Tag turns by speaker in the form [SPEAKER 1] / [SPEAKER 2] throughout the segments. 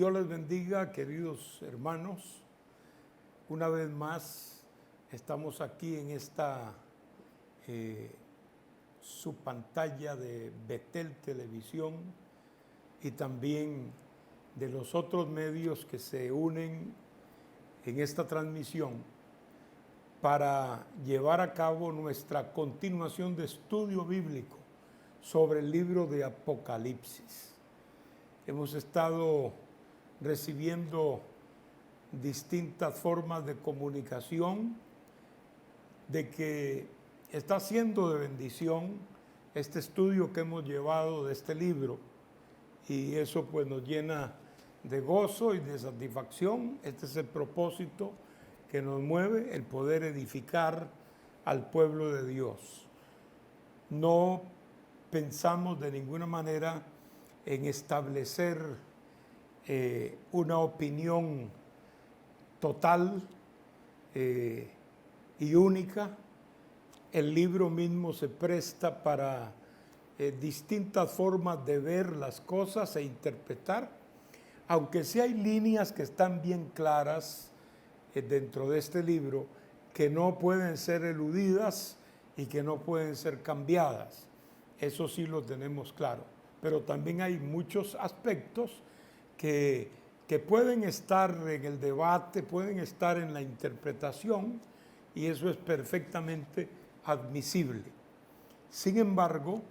[SPEAKER 1] Dios les bendiga, queridos hermanos. Una vez más estamos aquí en esta su pantalla de Betel Televisión y también de los otros medios que se unen en esta transmisión para llevar a cabo nuestra continuación de estudio bíblico sobre el libro de Apocalipsis. Hemos estado recibiendo distintas formas de comunicación de que está siendo de bendición este estudio que hemos llevado de este libro, y eso pues nos llena de gozo y de satisfacción. Este es el propósito que nos mueve, el poder edificar al pueblo de Dios. No pensamos de ninguna manera en establecer una opinión total y única. El libro mismo se presta para distintas formas de ver las cosas e interpretar, aunque sí hay líneas que están bien claras dentro de este libro que no pueden ser eludidas y que no pueden ser cambiadas. Eso sí lo tenemos claro. Pero también hay muchos aspectos que pueden estar en el debate, pueden estar en la interpretación, y eso es perfectamente admisible. Sin embargo,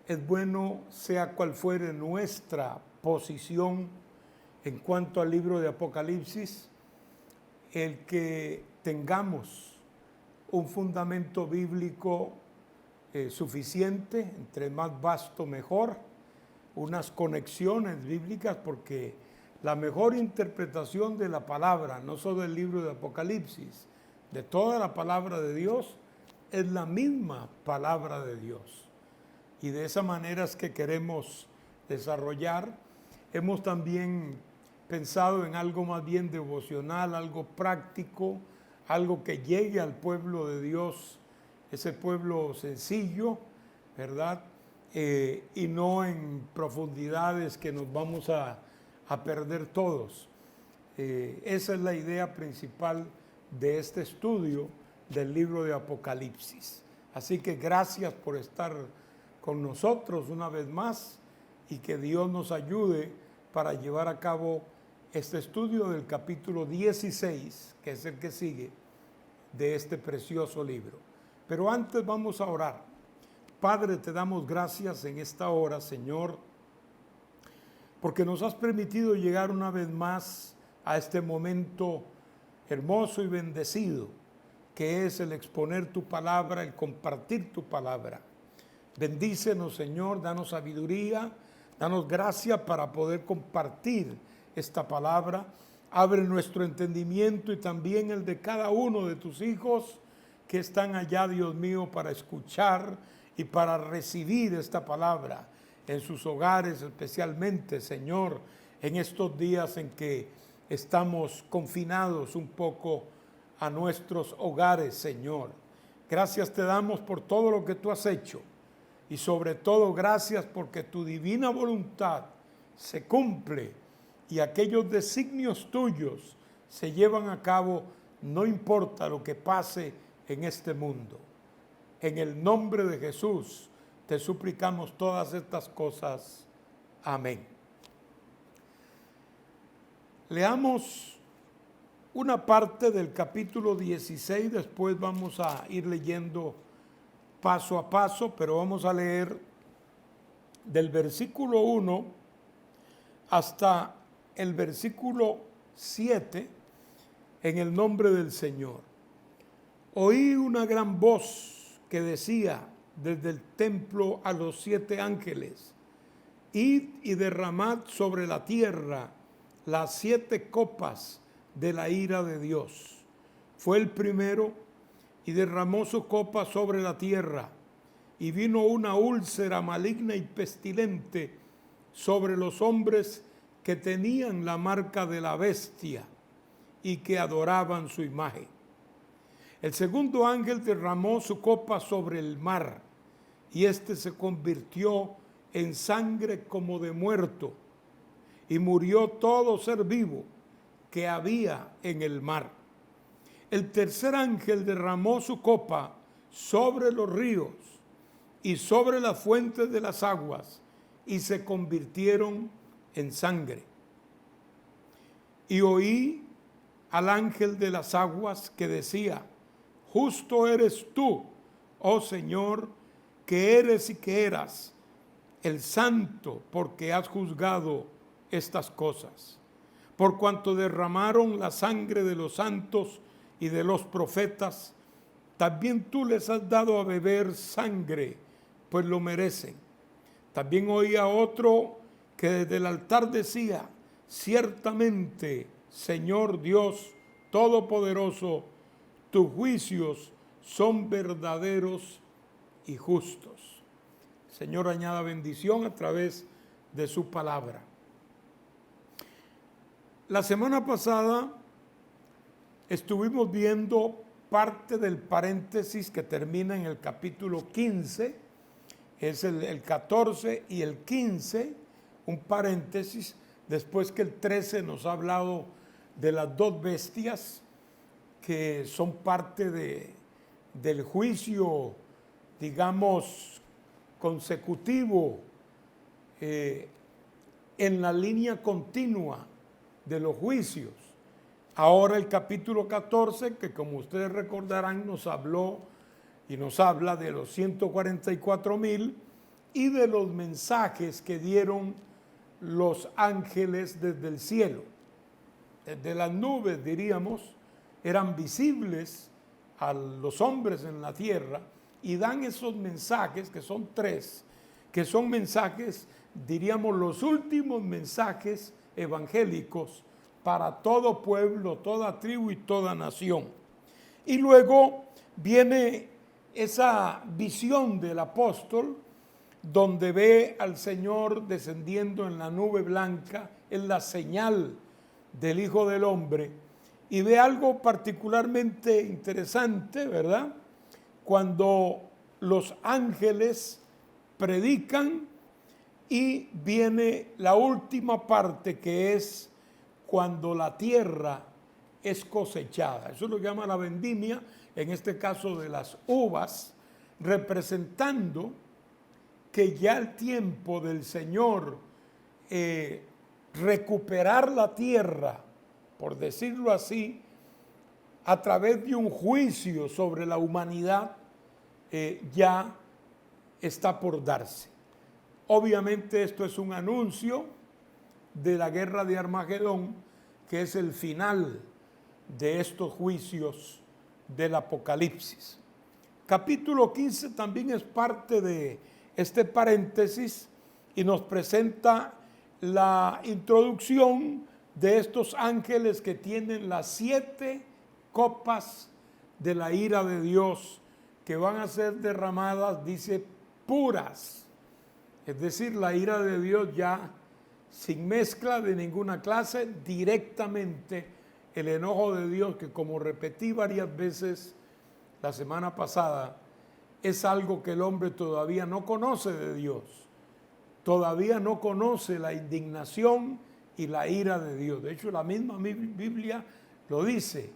[SPEAKER 1] es bueno, sea cual fuere nuestra posición en cuanto al libro de Apocalipsis, el que tengamos un fundamento bíblico suficiente, entre más vasto mejor, unas conexiones bíblicas, porque la mejor interpretación de la palabra, no solo del libro de Apocalipsis, de toda la palabra de Dios, es la misma palabra de Dios. Y de esa manera es que queremos desarrollar. Hemos también pensado en algo más bien devocional, algo práctico, algo que llegue al pueblo de Dios, ese pueblo sencillo, ¿verdad? Y no en profundidades que nos vamos a perder todos. Esa es la idea principal de este estudio del libro de Apocalipsis. Así que gracias por estar con nosotros una vez más, y que Dios nos ayude para llevar a cabo este estudio del capítulo 16, que es el que sigue de este precioso libro. Pero antes vamos a orar. Padre, te damos gracias en esta hora, Señor, porque nos has permitido llegar una vez más a este momento hermoso y bendecido, que es el exponer tu palabra, el compartir tu palabra. Bendícenos, Señor, danos sabiduría, danos gracia para poder compartir esta palabra. Abre nuestro entendimiento y también el de cada uno de tus hijos que están allá, Dios mío, para escuchar y para recibir esta palabra en sus hogares, especialmente, Señor, en estos días en que estamos confinados un poco a nuestros hogares, Señor. Gracias te damos por todo lo que tú has hecho, y sobre todo gracias porque tu divina voluntad se cumple y aquellos designios tuyos se llevan a cabo, no importa lo que pase en este mundo. En el nombre de Jesús te suplicamos todas estas cosas. Amén. Leamos una parte del capítulo 16, después vamos a ir leyendo paso a paso, pero vamos a leer del versículo 1 hasta el versículo 7 en el nombre del Señor. Oí una gran voz que decía desde el templo a los 7 ángeles: id y derramad sobre la tierra las 7 copas de la ira de Dios. Fue el primero y derramó su copa sobre la tierra, y vino una úlcera maligna y pestilente sobre los hombres que tenían la marca de la bestia y que adoraban su imagen. El segundo ángel derramó su copa sobre el mar, y éste se convirtió en sangre como de muerto, y murió todo ser vivo que había en el mar. El tercer ángel derramó su copa sobre los ríos y sobre las fuentes de las aguas, y se convirtieron en sangre. Y oí al ángel de las aguas que decía: justo eres tú, oh Señor, que eres y que eras, el santo, porque has juzgado estas cosas. Por cuanto derramaron la sangre de los santos y de los profetas, también tú les has dado a beber sangre, pues lo merecen. También oí a otro que desde el altar decía: ciertamente, Señor Dios Todopoderoso, tus juicios son verdaderos y justos. Señor, añada bendición a través de su palabra. La semana pasada estuvimos viendo parte del paréntesis que termina en el capítulo 15, es el 14 y el 15, un paréntesis, después que el 13 nos ha hablado de las dos bestias que son parte del juicio, digamos, consecutivo, en la línea continua de los juicios. Ahora el capítulo 14, que como ustedes recordarán, nos habló y nos habla de los 144,000 y de los mensajes que dieron los ángeles desde el cielo. Desde las nubes, diríamos, eran visibles a los hombres en la tierra y dan esos mensajes, que son tres, que son mensajes, diríamos, los últimos mensajes evangélicos para todo pueblo, toda tribu y toda nación. Y luego viene esa visión del apóstol donde ve al Señor descendiendo en la nube blanca, en la señal del Hijo del Hombre, y ve algo particularmente interesante, ¿verdad? Cuando los ángeles predican y viene la última parte, que es cuando la tierra es cosechada. Eso lo llama la vendimia, en este caso de las uvas, representando que ya el tiempo del Señor recuperar la tierra, por decirlo así, a través de un juicio sobre la humanidad, ya está por darse. Obviamente esto es un anuncio de la guerra de Armagedón, que es el final de estos juicios del Apocalipsis. Capítulo 15 también es parte de este paréntesis y nos presenta la introducción de estos ángeles que tienen las 7 copas de la ira de Dios, que van a ser derramadas, dice, puras. Es decir, la ira de Dios ya sin mezcla de ninguna clase, directamente el enojo de Dios, que como repetí varias veces la semana pasada, es algo que el hombre todavía no conoce de Dios. Todavía no conoce la indignación y la ira de Dios. De hecho, la misma Biblia lo dice,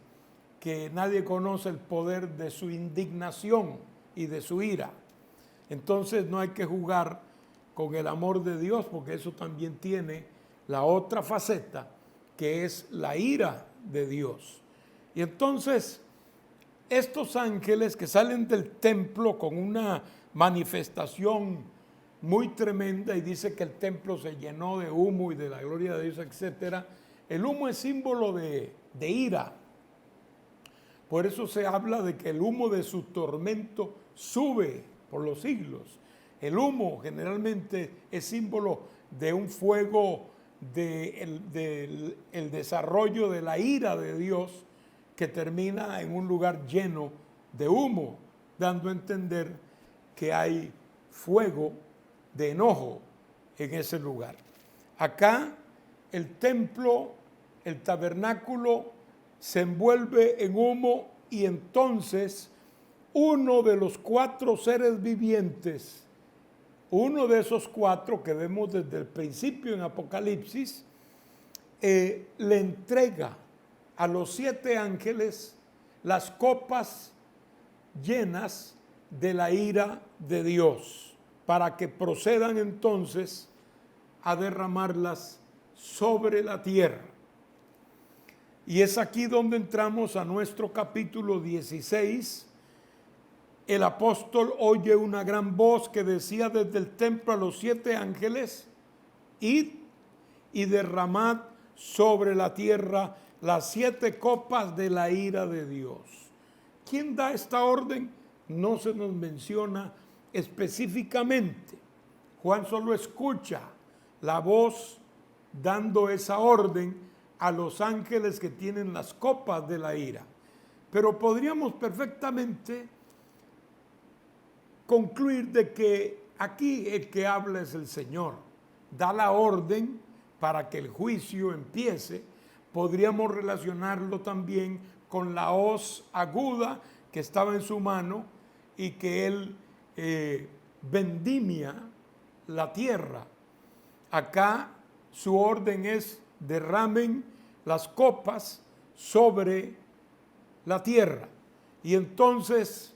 [SPEAKER 1] que nadie conoce el poder de su indignación y de su ira. Entonces no hay que jugar con el amor de Dios, porque eso también tiene la otra faceta, que es la ira de Dios. Y entonces, estos ángeles que salen del templo con una manifestación muy tremenda, y dice que el templo se llenó de humo y de la gloria de Dios, etc. El humo es símbolo de ira. Por eso se habla de que el humo de su tormento sube por los siglos. El humo generalmente es símbolo de un fuego, del desarrollo de la ira de Dios, que termina en un lugar lleno de humo, dando a entender que hay fuego de enojo en ese lugar. Acá el templo, el tabernáculo, se envuelve en humo, y entonces uno de los 4 seres vivientes, uno de esos 4 que vemos desde el principio en Apocalipsis, le entrega a los 7 ángeles las copas llenas de la ira de Dios, para que procedan entonces a derramarlas sobre la tierra. Y es aquí donde entramos a nuestro capítulo 16. El apóstol oye una gran voz que decía desde el templo a los 7 ángeles: id y derramad sobre la tierra las 7 copas de la ira de Dios. ¿Quién da esta orden? No se nos menciona específicamente. Juan solo escucha la voz dando esa orden a los ángeles que tienen las copas de la ira. Pero podríamos perfectamente concluir de que aquí el que habla es el Señor. Da la orden para que el juicio empiece. Podríamos relacionarlo también con la hoz aguda que estaba en su mano y que él vendimia la tierra. Acá su orden es: derramen las copas sobre la tierra. Y entonces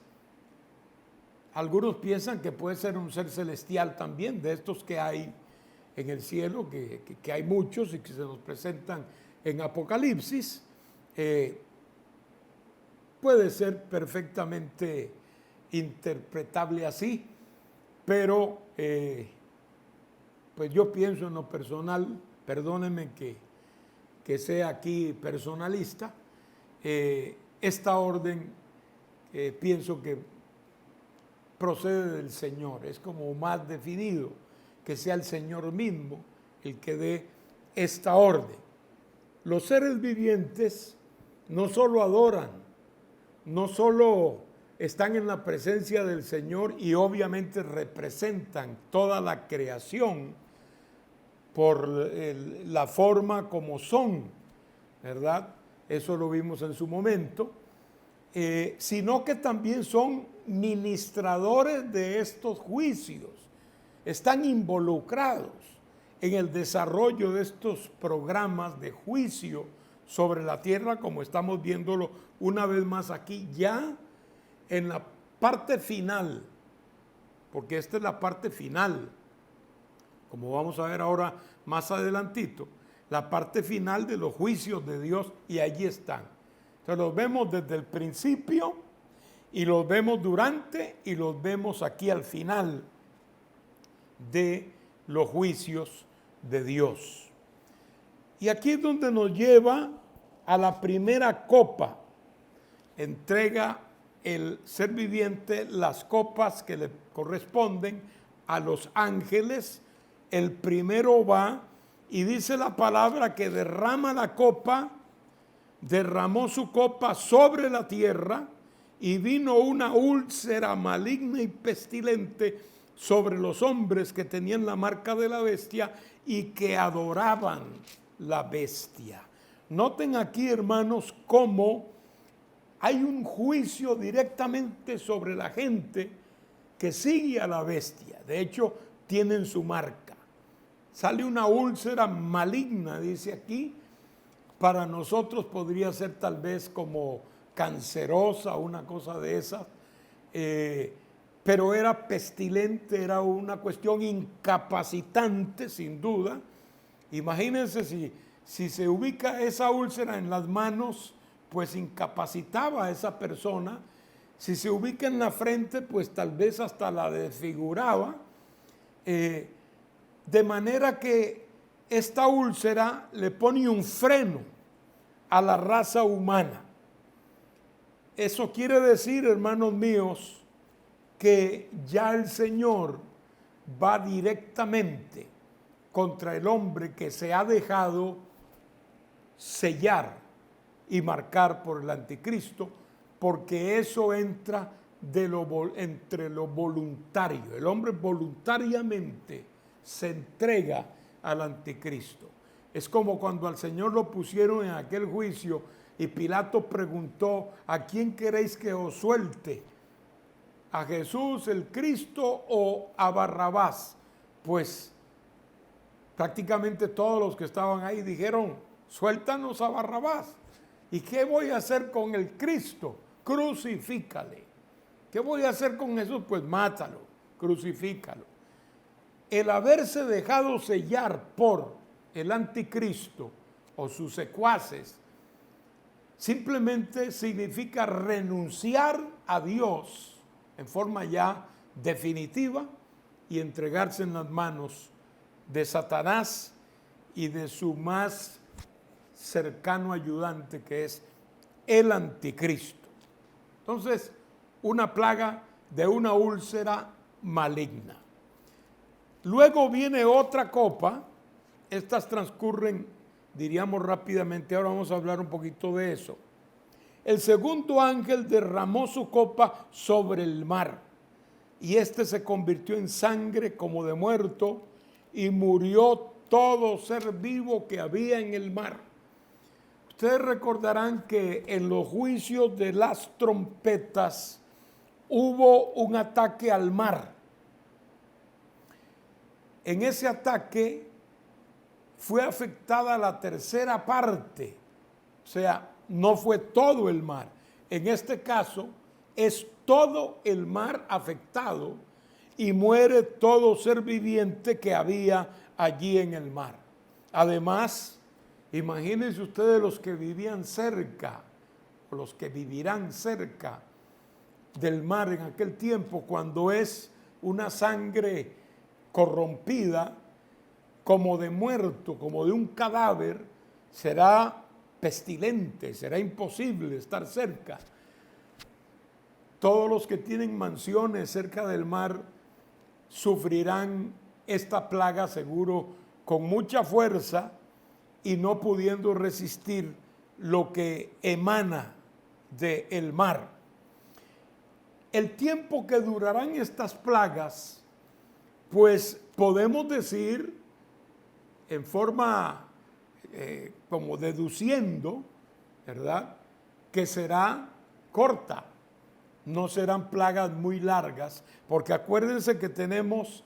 [SPEAKER 1] algunos piensan que puede ser un ser celestial también, de estos que hay en el cielo, que hay muchos y que se nos presentan en Apocalipsis. Puede ser perfectamente interpretable así, pero pues yo pienso en lo personal, perdónenme que sea aquí personalista, esta orden pienso que procede del Señor, es como más definido, que sea el Señor mismo el que dé esta orden. Los seres vivientes no solo adoran, no solo están en la presencia del Señor y obviamente representan toda la creación por la forma como son, ¿verdad? Eso lo vimos en su momento, sino que también son ministradores de estos juicios, están involucrados en el desarrollo de estos programas de juicio sobre la tierra, como estamos viéndolo una vez más aquí, ya en la parte final, porque esta es la parte final, como vamos a ver ahora más adelantito, la parte final de los juicios de Dios, y allí están. Entonces los vemos desde el principio, y los vemos durante, y los vemos aquí al final de los juicios de Dios. Y aquí es donde nos lleva a la primera copa. Entrega el ser viviente las copas que le corresponden a los ángeles. El primero va y dice la palabra que derrama la copa, derramó su copa sobre la tierra, y vino una úlcera maligna y pestilente sobre los hombres que tenían la marca de la bestia y que adoraban la bestia. Noten aquí, hermanos, cómo hay un juicio directamente sobre la gente que sigue a la bestia. De hecho, tienen su marca. Sale una úlcera maligna, dice aquí. Para nosotros podría ser tal vez como cancerosa, una cosa de esas. Pero era pestilente, era una cuestión incapacitante, sin duda. Imagínense si se ubica esa úlcera en las manos, pues incapacitaba a esa persona. Si se ubica en la frente, pues tal vez hasta la desfiguraba. De manera que esta úlcera le pone un freno a la raza humana. Eso quiere decir, hermanos míos, que ya el Señor va directamente contra el hombre que se ha dejado sellar y marcar por el anticristo, porque eso entra entre lo voluntario. El hombre voluntariamente se entrega al anticristo. Es como cuando al Señor lo pusieron en aquel juicio y Pilato preguntó: ¿a quién queréis que os suelte? ¿A Jesús el Cristo o a Barrabás? Pues prácticamente todos los que estaban ahí dijeron: suéltanos a Barrabás. ¿Y qué voy a hacer con el Cristo? Crucifícale. ¿Qué voy a hacer con Jesús? Pues mátalo, crucifícalo. El haberse dejado sellar por el anticristo o sus secuaces simplemente significa renunciar a Dios en forma ya definitiva y entregarse en las manos de Satanás y de su más cercano ayudante, que es el anticristo. Entonces, una plaga de una úlcera maligna. Luego viene otra copa. Estas transcurren, diríamos rápidamente, ahora vamos a hablar un poquito de eso. El segundo ángel derramó su copa sobre el mar, y éste se convirtió en sangre como de muerto, y murió todo ser vivo que había en el mar. Ustedes recordarán que en los juicios de las trompetas hubo un ataque al mar. En ese ataque fue afectada la tercera parte, o sea, no fue todo el mar. En este caso es todo el mar afectado y muere todo ser viviente que había allí en el mar. Además, imagínense ustedes los que vivían cerca, o los que vivirán cerca del mar en aquel tiempo, cuando es una sangre corrompida, como de muerto, como de un cadáver, será pestilente, será imposible estar cerca. Todos los que tienen mansiones cerca del mar sufrirán esta plaga seguro con mucha fuerza y no pudiendo resistir lo que emana del mar. El tiempo que durarán estas plagas, pues podemos decir en forma como deduciendo, ¿verdad?, que será corta. No serán plagas muy largas, porque acuérdense que tenemos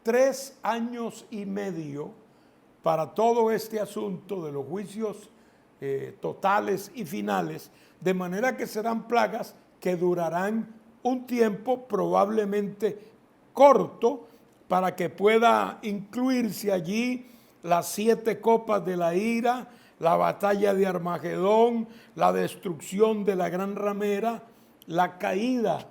[SPEAKER 1] 3 años y medio para todo este asunto de los juicios totales y finales, de manera que serán plagas que durarán un tiempo probablemente corto para que pueda incluirse allí las 7 copas de la ira, la batalla de Armagedón, la destrucción de la gran ramera, la caída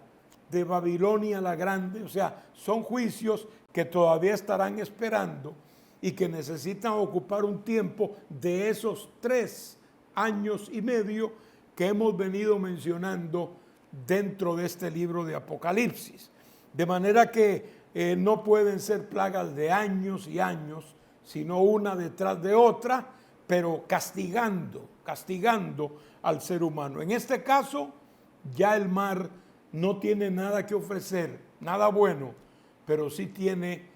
[SPEAKER 1] de Babilonia la Grande. O sea, son juicios que todavía estarán esperando y que necesitan ocupar un tiempo de esos 3 años y medio que hemos venido mencionando dentro de este libro de Apocalipsis. De manera que no pueden ser plagas de años y años, sino una detrás de otra, pero castigando al ser humano. En este caso, ya el mar no tiene nada que ofrecer, nada bueno, pero sí tiene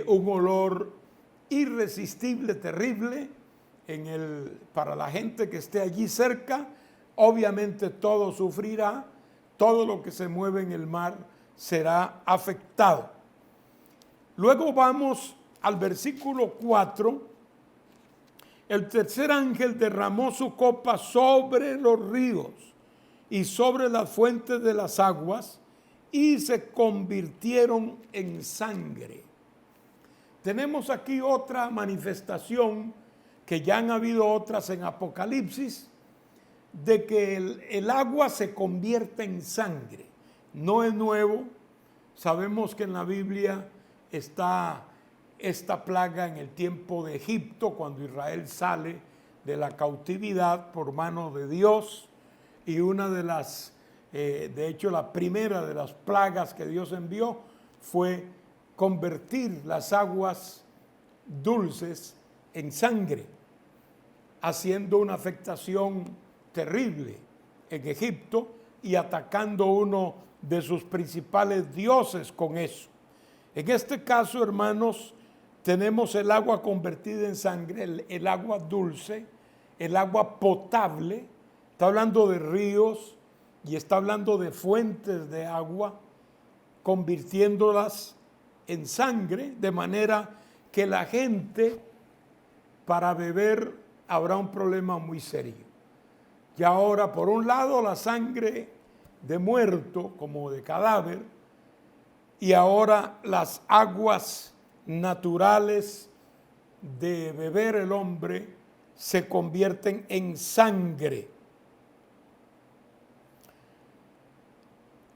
[SPEAKER 1] un olor irresistible, terrible, para la gente que esté allí cerca. Obviamente todo sufrirá, todo lo que se mueve en el mar será afectado. Luego vamos al versículo 4. El tercer ángel derramó su copa sobre los ríos y sobre las fuentes de las aguas, y se convirtieron en sangre. Tenemos aquí otra manifestación, que ya han habido otras en Apocalipsis, de que el agua se convierte en sangre. No es nuevo. Sabemos que en la Biblia está esta plaga en el tiempo de Egipto, cuando Israel sale de la cautividad por mano de Dios, y una de las, de hecho la primera de las plagas que Dios envió fue convertir las aguas dulces en sangre, haciendo una afectación terrible en Egipto y atacando uno de sus principales dioses con eso. En este caso, hermanos, tenemos el agua convertida en sangre, el agua dulce, el agua potable. Está hablando de ríos y está hablando de fuentes de agua, convirtiéndolas en sangre, de manera que la gente, para beber habrá un problema muy serio. Y ahora, por un lado, la sangre de muerto, como de cadáver, y ahora las aguas naturales de beber el hombre se convierten en sangre.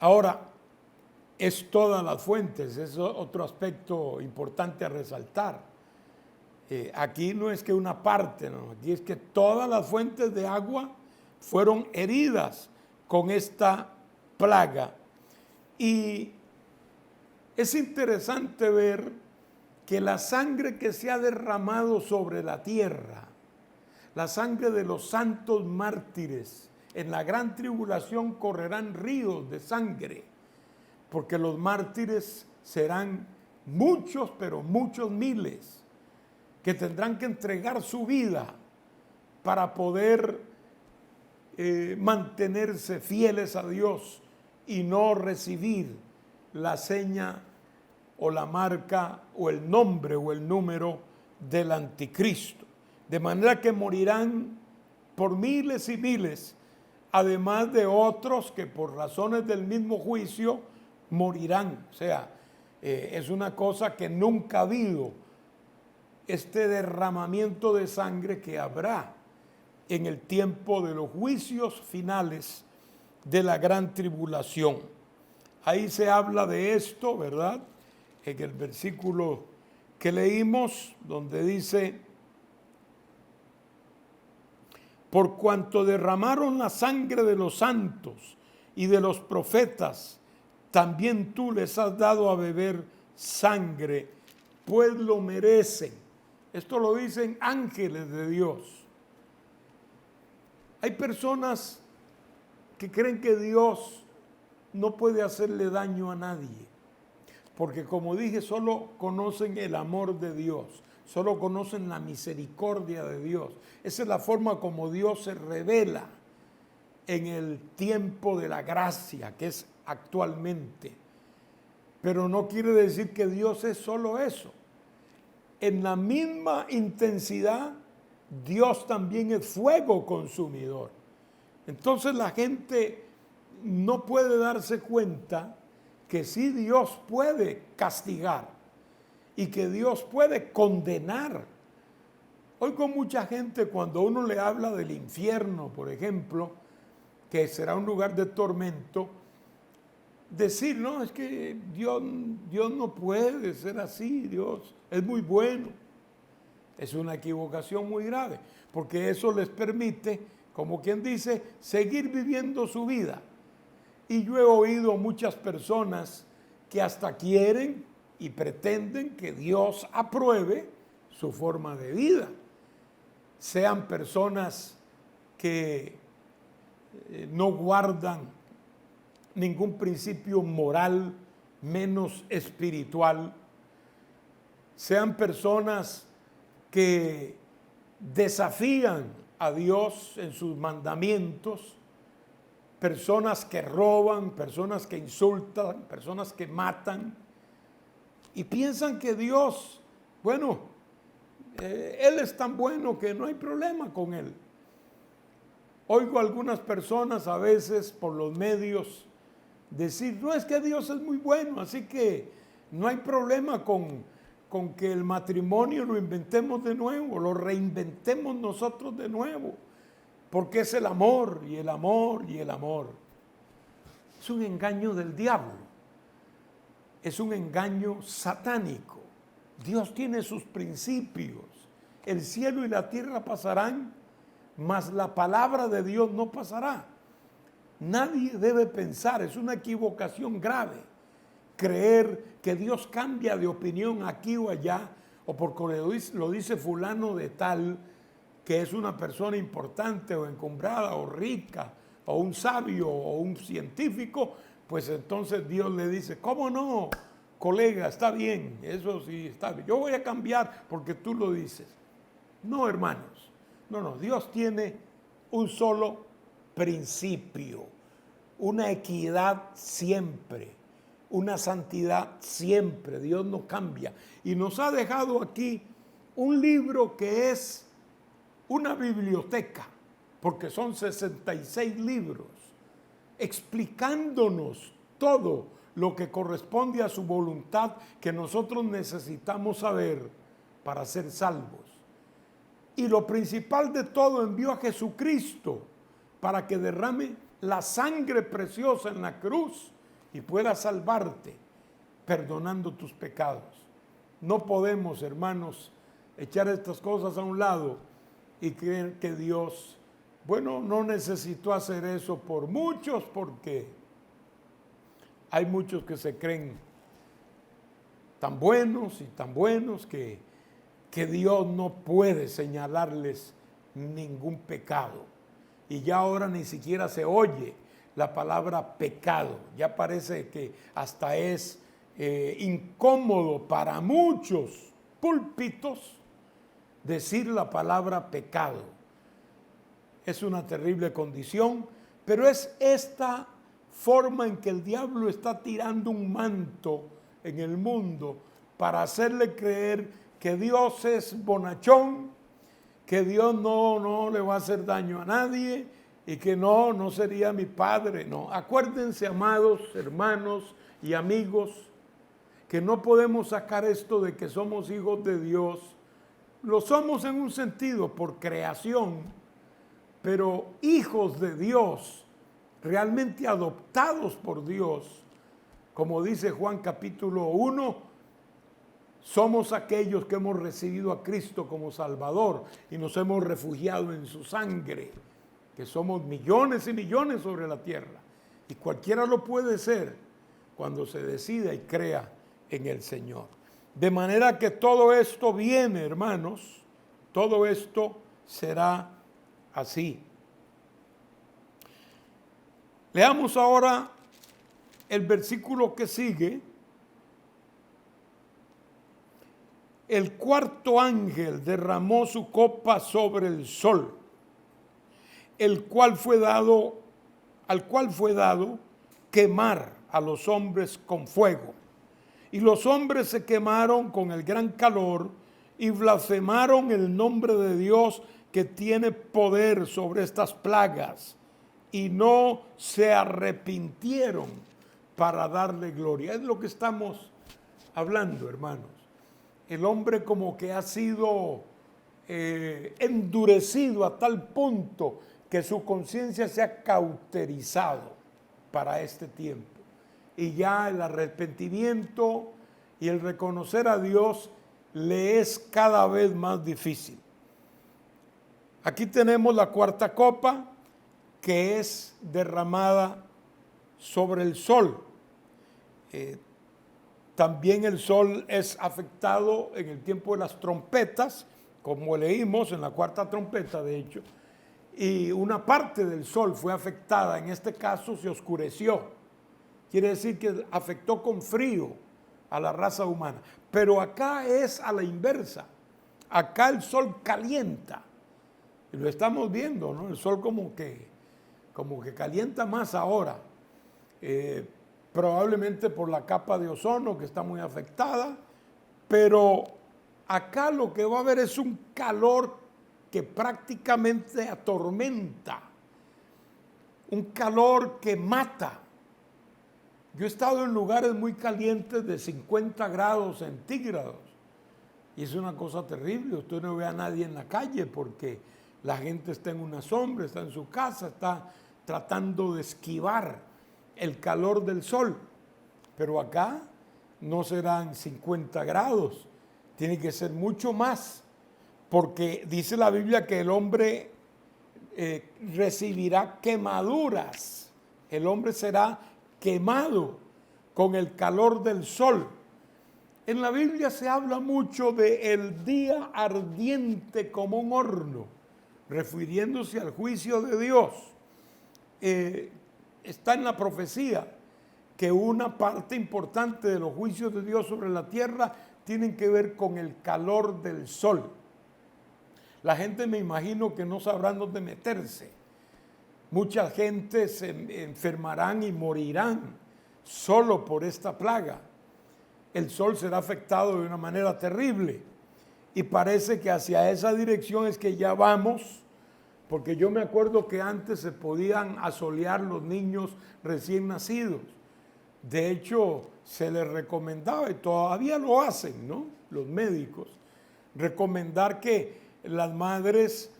[SPEAKER 1] Ahora, es todas las fuentes, es otro aspecto importante a resaltar. Aquí no es que una parte, no, aquí es que todas las fuentes de agua fueron heridas con esta plaga. Y es interesante ver que la sangre que se ha derramado sobre la tierra, la sangre de los santos mártires, en la gran tribulación correrán ríos de sangre, porque los mártires serán muchos, pero muchos miles, que tendrán que entregar su vida para poder mantenerse fieles a Dios y no recibir la seña o la marca o el nombre o el número del anticristo. De manera que morirán por miles y miles, además de otros que por razones del mismo juicio morirán. O sea, es una cosa que nunca ha habido, este derramamiento de sangre que habrá en el tiempo de los juicios finales de la gran tribulación. Ahí se habla de esto, ¿verdad? En el versículo que leímos, donde dice: por cuanto derramaron la sangre de los santos y de los profetas, también tú les has dado a beber sangre, pues lo merecen. Esto lo dicen ángeles de Dios. Hay personas que creen que Dios no puede hacerle daño a nadie, porque como dije, solo conocen el amor de Dios, solo conocen la misericordia de Dios. Esa es la forma como Dios se revela en el tiempo de la gracia, que es actualmente. Pero no quiere decir que Dios es solo eso. En la misma intensidad, Dios también es fuego consumidor. Entonces la gente no puede darse cuenta que sí Dios puede castigar y que Dios puede condenar. Oigo mucha gente cuando uno le habla del infierno, por ejemplo, que será un lugar de tormento, decir, no, es que Dios no puede ser así, Dios es muy bueno. Es una equivocación muy grave, porque eso les permite, como quien dice, seguir viviendo su vida. Y yo he oído muchas personas que hasta quieren y pretenden que Dios apruebe su forma de vida. Sean personas que no guardan ningún principio moral, menos espiritual. Sean personas que desafían a Dios en sus mandamientos, personas que roban, personas que insultan, personas que matan, y piensan que Dios, bueno, Él es tan bueno que no hay problema con Él. Oigo a algunas personas a veces por los medios decir, no, es que Dios es muy bueno, así que no hay problema con que el matrimonio lo inventemos de nuevo, lo reinventemos nosotros de nuevo, porque es el amor y el amor y el amor. Es un engaño del diablo, es un engaño satánico. Dios tiene sus principios. El cielo y la tierra pasarán, mas la palabra de Dios no pasará. Nadie debe pensar, es una equivocación grave, creer que Dios cambia de opinión aquí o allá, o porque lo dice fulano de tal, que es una persona importante o encumbrada o rica, o un sabio o un científico, pues entonces Dios le dice, ¿cómo no, colega? Está bien, eso sí está bien. Yo voy a cambiar porque tú lo dices. No, hermanos, no, Dios tiene un solo principio, una equidad siempre, una santidad siempre. Dios no cambia. Y nos ha dejado aquí un libro que es una biblioteca, porque son 66 libros, explicándonos todo lo que corresponde a su voluntad que nosotros necesitamos saber para ser salvos. Y lo principal de todo, envió a Jesucristo para que derrame la sangre preciosa en la cruz y pueda salvarte, perdonando tus pecados. No podemos, hermanos, echar estas cosas a un lado y creer que Dios, bueno, no necesitó hacer eso por muchos, porque hay muchos que se creen tan buenos y tan buenos que Dios no puede señalarles ningún pecado. Y ya ahora ni siquiera se oye la palabra pecado. Ya parece que hasta es incómodo para muchos púlpitos decir la palabra pecado. Es una terrible condición, pero es esta forma en que el diablo está tirando un manto en el mundo para hacerle creer que Dios es bonachón, que Dios no le va a hacer daño a nadie y que no sería mi padre. No, acuérdense, amados hermanos y amigos, que no podemos sacar esto de que somos hijos de Dios. Lo somos en un sentido por creación, pero hijos de Dios, realmente adoptados por Dios, como dice Juan capítulo 1, somos aquellos que hemos recibido a Cristo como Salvador y nos hemos refugiado en su sangre, que somos millones y millones sobre la tierra. Y cualquiera lo puede ser cuando se decida y crea en el Señor. De manera que todo esto viene, hermanos, todo esto será así. Leamos ahora el versículo que sigue. El cuarto ángel derramó su copa sobre el sol, al cual fue dado quemar a los hombres con fuego. Y los hombres se quemaron con el gran calor y blasfemaron el nombre de Dios que tiene poder sobre estas plagas, y no se arrepintieron para darle gloria. Es lo que estamos hablando, hermanos. El hombre como que ha sido endurecido a tal punto que su conciencia se ha cauterizado para este tiempo. Y ya el arrepentimiento y el reconocer a Dios le es cada vez más difícil. Aquí tenemos la cuarta copa, que es derramada sobre el sol. También el sol es afectado en el tiempo de las trompetas, como leímos en la cuarta trompeta, de hecho, y una parte del sol fue afectada, en este caso se oscureció. Quiere decir que afectó con frío a la raza humana. Pero acá es a la inversa. Acá el sol calienta. Y lo estamos viendo, ¿no? El sol como que calienta más ahora. Probablemente por la capa de ozono que está muy afectada. Pero acá lo que va a haber es un calor que prácticamente atormenta. Un calor que mata. Yo he estado en lugares muy calientes de 50 grados centígrados y es una cosa terrible. Usted no ve a nadie en la calle porque la gente está en una sombra, está en su casa, está tratando de esquivar el calor del sol. Pero acá no serán 50 grados, tiene que ser mucho más, porque dice la Biblia que el hombre recibirá quemaduras, el hombre será quemado con el calor del sol. En la Biblia se habla mucho de el día ardiente como un horno, refiriéndose al juicio de Dios. Está en la profecía que una parte importante de los juicios de Dios sobre la tierra tienen que ver con el calor del sol. La gente, me imagino, que no sabrán dónde meterse. Mucha gente se enfermarán y morirán solo por esta plaga. El sol será afectado de una manera terrible. y parece que hacia esa dirección es que ya vamos, porque yo me acuerdo que antes se podían asolear los niños recién nacidos. De hecho, se les recomendaba, y todavía lo hacen, ¿no?, los médicos, recomendar que las madres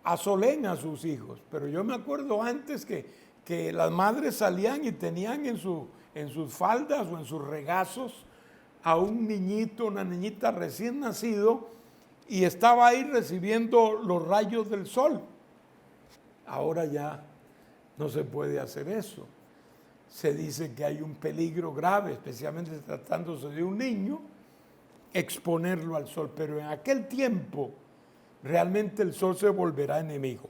[SPEAKER 1] asolen a sus hijos. Pero yo me acuerdo antes que las madres salían y tenían en sus faldas o en sus regazos a un niñito, una niñita recién nacido, y estaba ahí recibiendo los rayos del sol. Ahora ya no se puede hacer eso. Se dice que hay un peligro grave, especialmente tratándose de un niño, exponerlo al sol. Pero en aquel tiempo realmente el sol se volverá enemigo.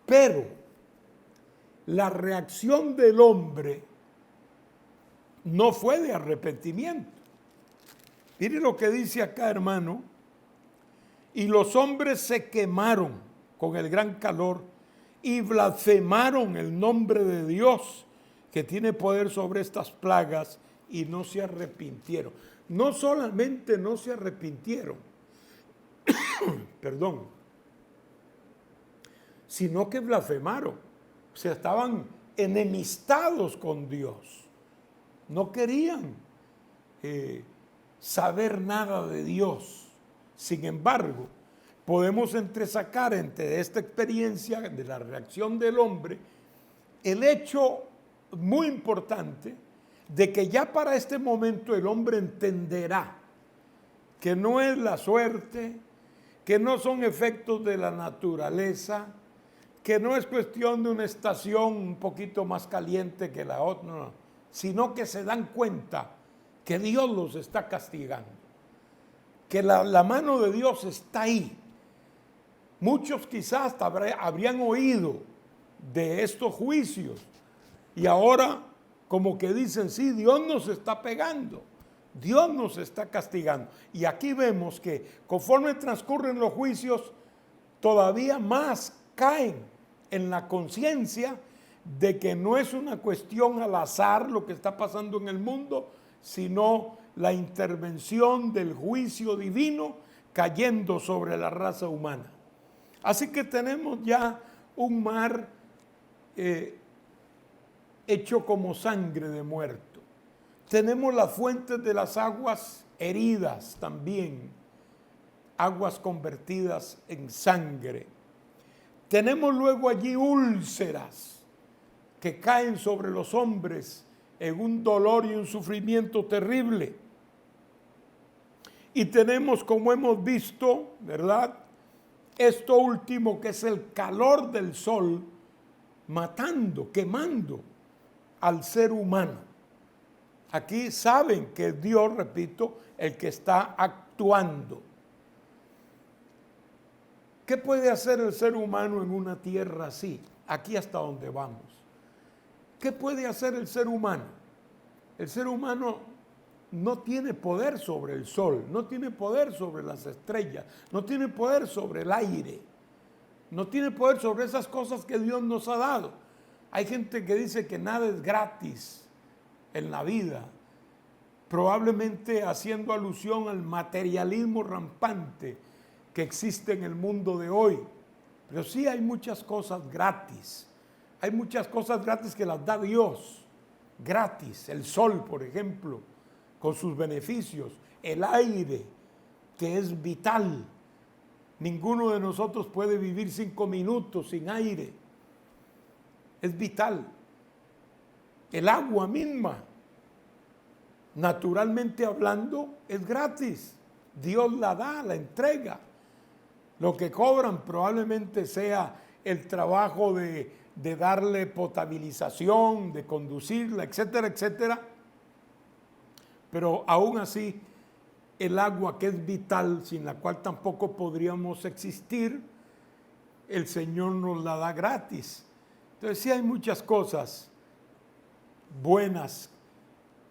[SPEAKER 1] Pero la reacción del hombre no fue de arrepentimiento. Mire lo que dice acá, hermano. Y los hombres se quemaron con el gran calor y blasfemaron el nombre de Dios, que tiene poder sobre estas plagas, y no se arrepintieron. No solamente no se arrepintieron, perdón, sino que blasfemaron. O sea, estaban enemistados con Dios. No querían saber nada de Dios. Sin embargo, podemos entresacar entre esta experiencia de la reacción del hombre el hecho muy importante de que ya para este momento el hombre entenderá que no es la suerte, que no son efectos de la naturaleza, que no es cuestión de una estación un poquito más caliente que la otra, no, sino que se dan cuenta que Dios los está castigando, que la mano de Dios está ahí. Muchos quizás hasta habrían oído de estos juicios y ahora como que dicen, sí, Dios nos está pegando, Dios nos está castigando. Y aquí vemos que conforme transcurren los juicios, todavía más caen en la conciencia de que no es una cuestión al azar lo que está pasando en el mundo, sino la intervención del juicio divino cayendo sobre la raza humana. Así que tenemos ya un mar hecho como sangre de muerto. Tenemos las fuentes de las aguas heridas también, aguas convertidas en sangre. Tenemos luego allí úlceras que caen sobre los hombres en un dolor y un sufrimiento terrible. Y tenemos, como hemos visto, ¿verdad?, esto último que es el calor del sol matando, quemando al ser humano. Aquí saben que es Dios, repito, el que está actuando. ¿Qué puede hacer el ser humano en una tierra así? Aquí hasta donde vamos. ¿Qué puede hacer el ser humano? El ser humano no tiene poder sobre el sol, no tiene poder sobre las estrellas, no tiene poder sobre el aire, no tiene poder sobre esas cosas que Dios nos ha dado. Hay gente que dice que nada es gratis en la vida, probablemente haciendo alusión al materialismo rampante que existe en el mundo de hoy. Pero sí hay muchas cosas gratis, hay muchas cosas gratis que las da Dios, gratis, el sol, por ejemplo, con sus beneficios, el aire, que es vital. Ninguno de nosotros puede vivir 5 minutos sin aire, es vital. El agua misma, naturalmente hablando, es gratis, Dios la da, la entrega. Lo que cobran probablemente sea el trabajo de darle potabilización, de conducirla, etcétera, etcétera. Pero aún así, el agua que es vital, sin la cual tampoco podríamos existir, el Señor nos la da gratis. Entonces sí hay muchas cosas buenas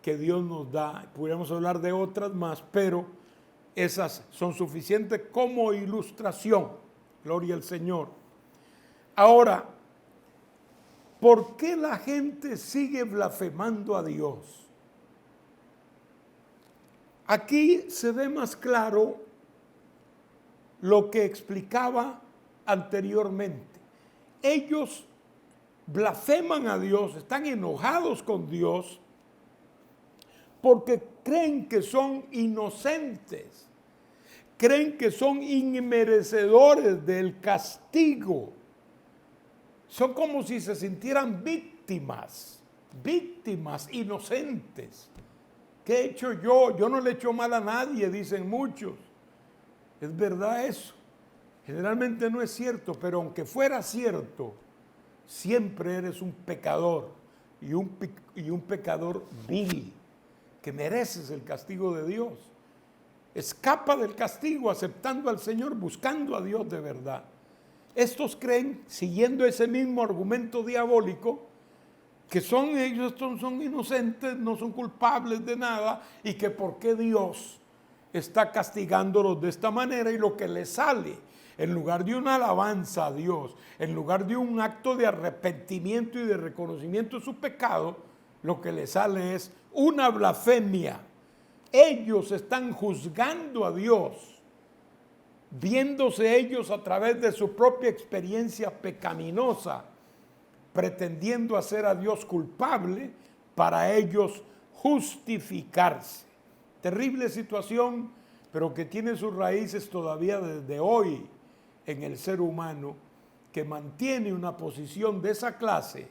[SPEAKER 1] que Dios nos da. Podríamos hablar de otras más, pero esas son suficientes como ilustración. Gloria al Señor. Ahora, ¿por qué la gente sigue blasfemando a Dios? Aquí se ve más claro lo que explicaba anteriormente. Ellos blasfeman a Dios, están enojados con Dios porque creen que son inocentes, creen que son inmerecedores del castigo. Son como si se sintieran víctimas inocentes. ¿Qué he hecho yo? Yo no le he hecho mal a nadie, dicen muchos. ¿Es verdad eso? Generalmente no es cierto, pero aunque fuera cierto, siempre eres un pecador y un pecador vil, que mereces el castigo de Dios. Escapa del castigo aceptando al Señor, buscando a Dios de verdad. Estos creen, siguiendo ese mismo argumento diabólico, que ellos son inocentes, no son culpables de nada, y que por qué Dios está castigándolos de esta manera, y lo que les sale, en lugar de una alabanza a Dios, en lugar de un acto de arrepentimiento y de reconocimiento de su pecado, lo que les sale es una blasfemia. Ellos están juzgando a Dios, viéndose ellos a través de su propia experiencia pecaminosa, pretendiendo hacer a Dios culpable para ellos justificarse. Terrible situación, pero que tiene sus raíces todavía desde hoy en el ser humano, que mantiene una posición de esa clase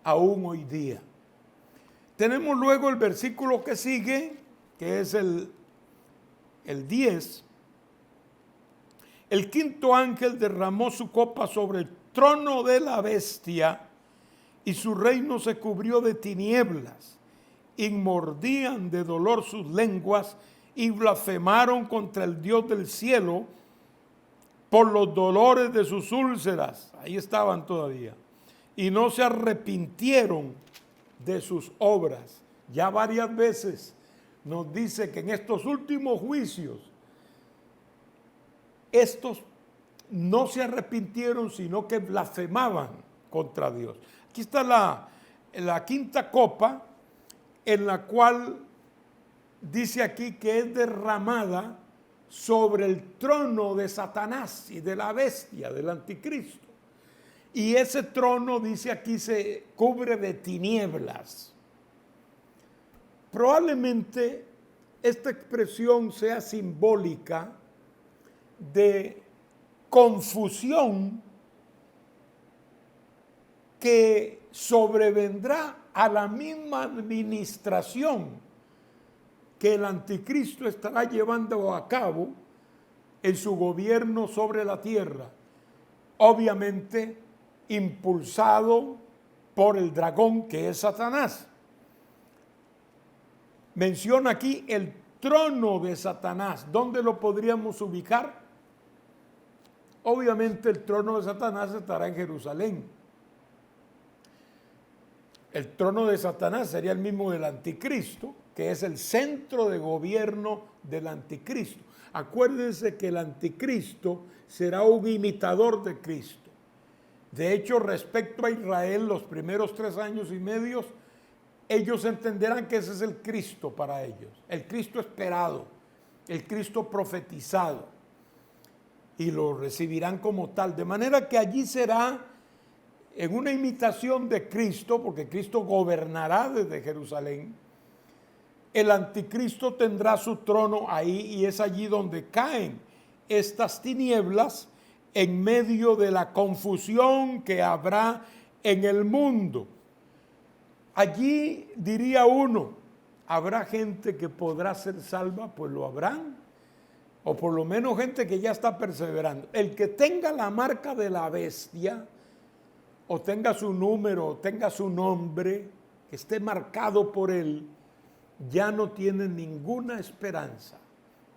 [SPEAKER 1] aún hoy día. Tenemos luego el versículo que sigue, que es el 10. El quinto ángel derramó su copa sobre el trono de la bestia y su reino se cubrió de tinieblas, y mordían de dolor sus lenguas y blasfemaron contra el Dios del cielo por los dolores de sus úlceras. Ahí estaban todavía. Y no se arrepintieron de sus obras. Ya varias veces nos dice que en estos últimos juicios, estos no se arrepintieron, sino que blasfemaban contra Dios. Aquí está la quinta copa, en la cual dice aquí que es derramada sobre el trono de Satanás y de la bestia, del anticristo. Y ese trono, dice aquí, se cubre de tinieblas. Probablemente esta expresión sea simbólica de confusión que sobrevendrá a la misma administración que el anticristo estará llevando a cabo en su gobierno sobre la tierra, obviamente impulsado por el dragón que es Satanás. Menciona aquí el trono de Satanás. ¿Dónde lo podríamos ubicar? Obviamente el trono de Satanás estará en Jerusalén. El trono de Satanás sería el mismo del anticristo, que es el centro de gobierno del anticristo. Acuérdense que el anticristo será un imitador de Cristo. De hecho, respecto a Israel, los primeros 3 años y medio, ellos entenderán que ese es el Cristo para ellos, el Cristo esperado, el Cristo profetizado, y lo recibirán como tal. De manera que allí será en una imitación de Cristo, porque Cristo gobernará desde Jerusalén. El anticristo tendrá su trono ahí, y es allí donde caen estas tinieblas en medio de la confusión que habrá en el mundo. Allí, diría uno, ¿habrá gente que podrá ser salva? Pues lo habrán, o por lo menos gente que ya está perseverando. El que tenga la marca de la bestia, o tenga su número, o tenga su nombre, que esté marcado por él, ya no tiene ninguna esperanza.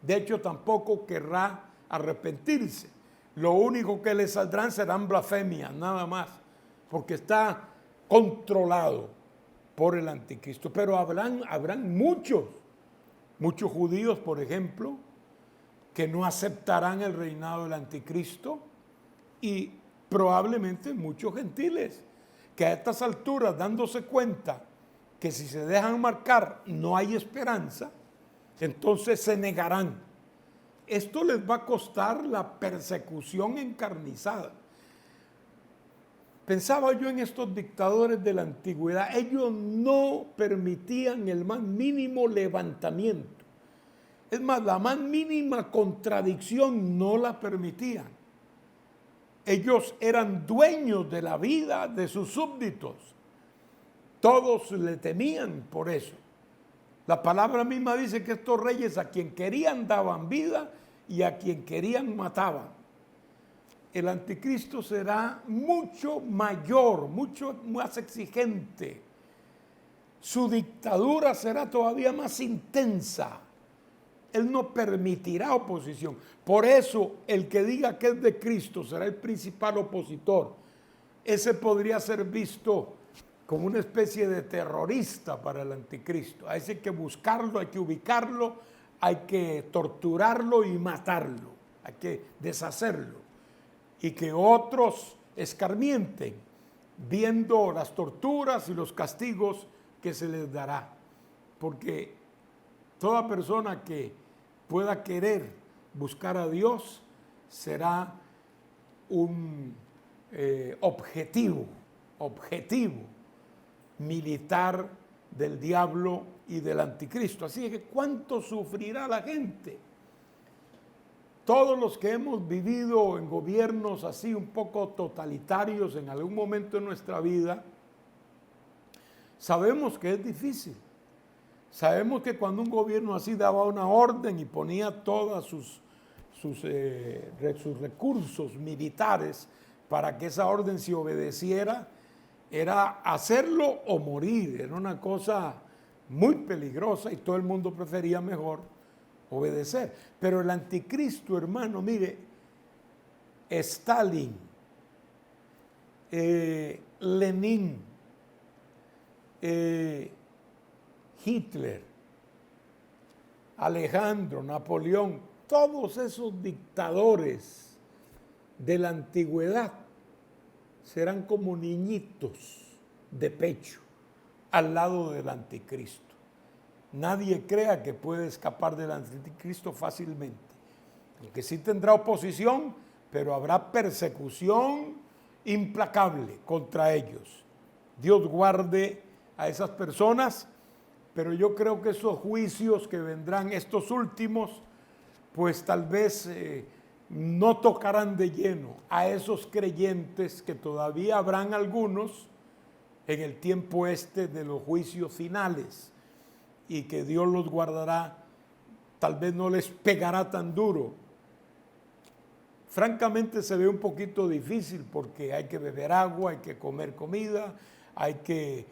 [SPEAKER 1] De hecho, tampoco querrá arrepentirse. Lo único que le saldrán serán blasfemias, nada más, porque está controlado por el anticristo. Pero habrán muchos judíos, por ejemplo, que no aceptarán el reinado del anticristo, y probablemente muchos gentiles que a estas alturas, dándose cuenta que si se dejan marcar no hay esperanza, entonces se negarán esto les va a costar la persecución encarnizada. Pensaba yo en estos dictadores de la antigüedad, ellos no permitían el más mínimo levantamiento. Es más, la más mínima contradicción no la permitían. Ellos eran dueños de la vida de sus súbditos. Todos le temían por eso. La palabra misma dice que estos reyes a quien querían daban vida y a quien querían mataban. El anticristo será mucho mayor, mucho más exigente. Su dictadura será todavía más intensa. Él no permitirá oposición. Por eso el que diga que es de Cristo será el principal opositor. Ese podría ser visto como una especie de terrorista para el anticristo. A ese hay que buscarlo, hay que ubicarlo, hay que torturarlo y matarlo. Hay que deshacerlo. Y que otros escarmienten viendo las torturas y los castigos que se les dará. Porque toda persona que pueda querer buscar a Dios será un objetivo militar del diablo y del anticristo. Así que ¿cuánto sufrirá la gente? Todos los que hemos vivido en gobiernos así un poco totalitarios en algún momento de nuestra vida, sabemos que es difícil. Sabemos que cuando un gobierno así daba una orden y ponía todos sus recursos militares para que esa orden se obedeciera, era hacerlo o morir. Era una cosa muy peligrosa y todo el mundo prefería mejor obedecer. Pero el anticristo, hermano, mire, Stalin, Lenin, Hitler, Alejandro, Napoleón, todos esos dictadores de la antigüedad serán como niñitos de pecho al lado del anticristo. Nadie crea que puede escapar del anticristo fácilmente. Aunque sí tendrá oposición, pero habrá persecución implacable contra ellos. Dios guarde a esas personas, pero yo creo que esos juicios que vendrán, estos últimos, pues tal vez no tocarán de lleno a esos creyentes, que todavía habrán algunos en el tiempo de los juicios finales, y que Dios los guardará, tal vez no les pegará tan duro. Francamente se ve un poquito difícil porque hay que beber agua, hay que comer comida, hay que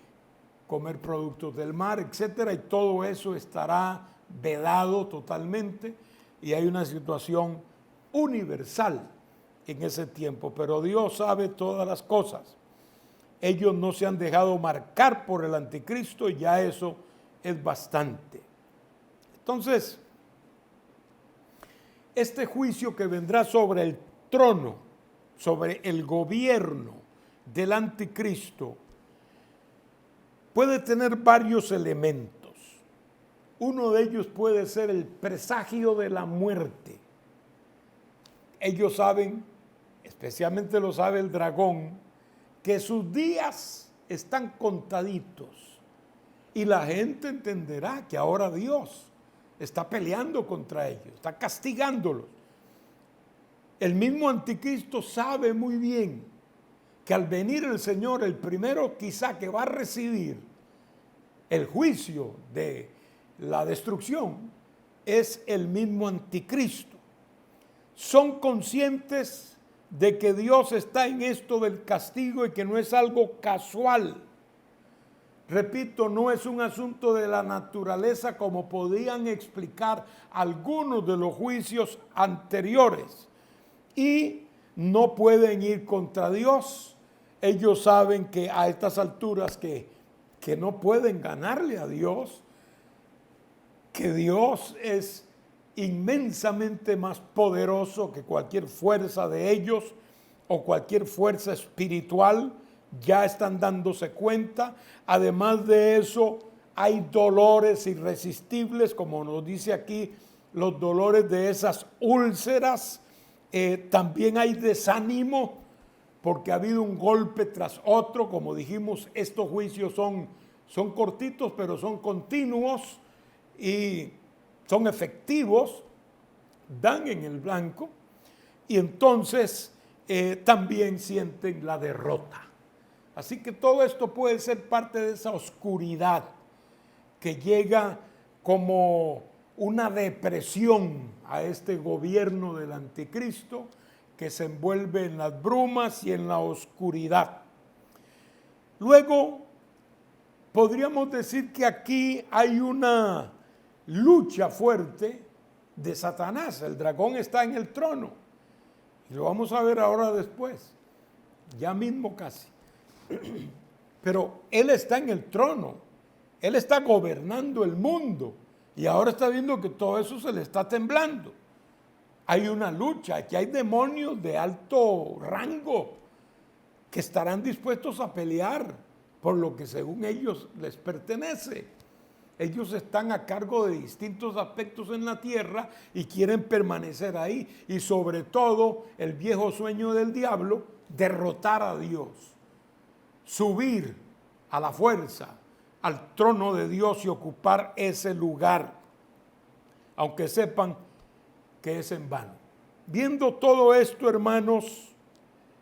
[SPEAKER 1] comer productos del mar, etcétera, y todo eso estará vedado totalmente y hay una situación universal en ese tiempo, pero Dios sabe todas las cosas. Ellos no se han dejado marcar por el anticristo y ya eso es bastante. Entonces, este juicio que vendrá sobre el trono, sobre el gobierno del anticristo, puede tener varios elementos. Uno de ellos puede ser el presagio de la muerte. Ellos saben, especialmente lo sabe el dragón, que sus días están contaditos. Y la gente entenderá que ahora Dios está peleando contra ellos, está castigándolos. El mismo anticristo sabe muy bien que al venir el Señor, el primero quizá que va a recibir el juicio de la destrucción es el mismo anticristo. Son conscientes de que Dios está en esto del castigo y que no es algo casual. Repito, no es un asunto de la naturaleza como podían explicar algunos de los juicios anteriores. Y no pueden ir contra Dios. Ellos saben que a estas alturas que no pueden ganarle a Dios, que Dios es inmensamente más poderoso que cualquier fuerza de ellos o cualquier fuerza espiritual. Ya están dándose cuenta. Además de eso, hay dolores irresistibles, como nos dice aquí los dolores de esas úlceras. También hay desánimo porque ha habido un golpe tras otro. Como dijimos, estos juicios son cortitos, pero son continuos y son efectivos, dan en el blanco, y entonces también sienten la derrota. Así que todo esto puede ser parte de esa oscuridad que llega como una depresión a este gobierno del anticristo, que se envuelve en las brumas y en la oscuridad. Luego, podríamos decir que aquí hay una lucha fuerte de Satanás. El dragón está en el trono. Y lo vamos a ver ahora después. Ya mismo casi. Pero él está en el trono. Él está gobernando el mundo. Y ahora está viendo que todo eso se le está temblando. Hay una lucha. Aquí hay demonios de alto rango que estarán dispuestos a pelear por lo que según ellos les pertenece. Ellos están a cargo de distintos aspectos en la tierra y quieren permanecer ahí. Y sobre todo, el viejo sueño del diablo, derrotar a Dios, subir a la fuerza al trono de Dios y ocupar ese lugar, aunque sepan que es en vano. Viendo todo esto, hermanos,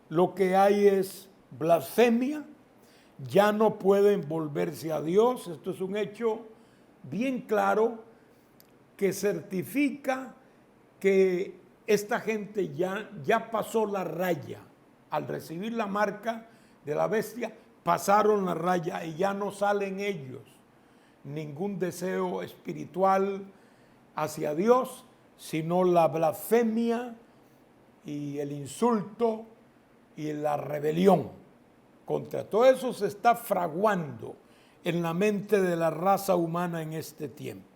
[SPEAKER 1] lo que hay es blasfemia. Ya no pueden volverse a Dios. Esto es un hecho bien claro que certifica que esta gente ya pasó la raya. Al recibir la marca de la bestia, pasaron la raya y ya no salen ellos ningún deseo espiritual hacia Dios, sino la blasfemia y el insulto y la rebelión. Contra todo eso se está fraguando en la mente de la raza humana en este tiempo.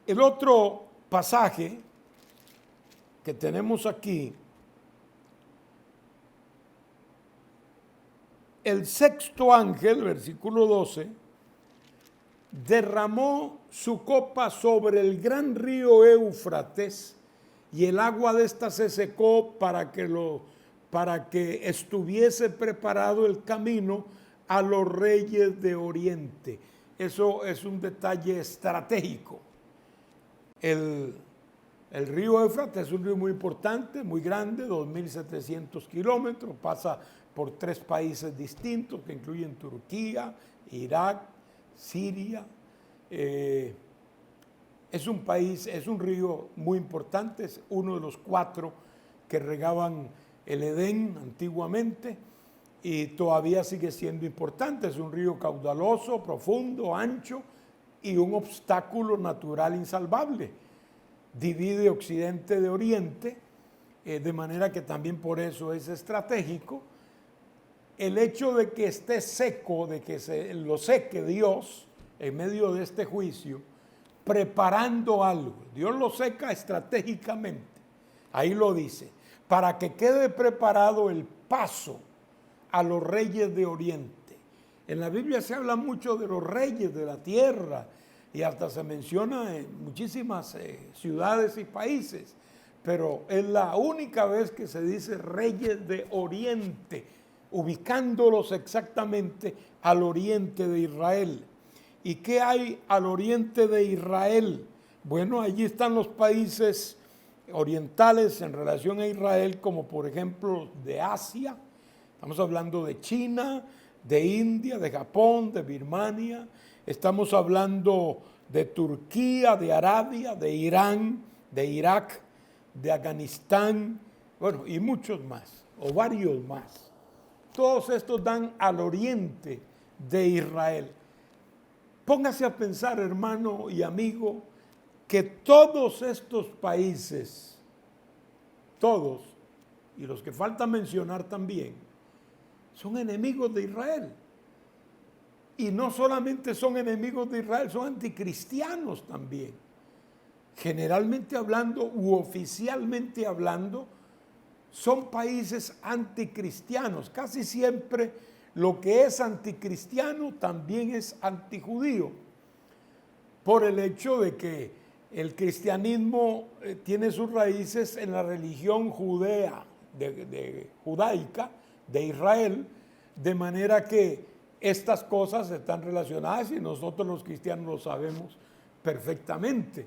[SPEAKER 1] El otro pasaje que tenemos aquí, el sexto ángel, versículo 12, derramó su copa sobre el gran río Éufrates, y el agua de ésta se secó para que estuviese preparado el camino a los reyes de Oriente. Eso es un detalle estratégico. El río Éufrates es un río muy importante, muy grande, 2.700 kilómetros, pasa por 3 países distintos que incluyen Turquía, Irak, Siria. Es un río muy importante, es uno de los 4 que regaban el Edén antiguamente y todavía sigue siendo importante. Es un río caudaloso, profundo, ancho y un obstáculo natural insalvable. Divide Occidente de Oriente, de manera que también por eso es estratégico. El hecho de que esté seco, de que lo seque Dios en medio de este juicio, preparando algo. Dios lo seca estratégicamente, ahí lo dice, para que quede preparado el paso a los reyes de Oriente. En la Biblia se habla mucho de los reyes de la tierra y hasta se menciona en muchísimas ciudades y países, pero es la única vez que se dice reyes de Oriente, ubicándolos exactamente al oriente de Israel. ¿Y qué hay al oriente de Israel? Bueno, allí están los países orientales en relación a Israel, como por ejemplo de Asia. Estamos hablando de China, de India, de Japón, de Birmania. Estamos hablando de Turquía, de Arabia, de Irán, de Irak, de Afganistán, bueno, y muchos más, o varios más. Todos estos dan al oriente de Israel. Póngase a pensar, hermano y amigo, que todos estos países, todos, y los que falta mencionar también, son enemigos de Israel. Y no solamente son enemigos de Israel, son anticristianos también. Generalmente hablando u oficialmente hablando, son países anticristianos. Casi siempre lo que es anticristiano también es antijudío, por el hecho de que el cristianismo tiene sus raíces en la religión judaica de Israel, de manera que estas cosas están relacionadas y nosotros los cristianos lo sabemos perfectamente.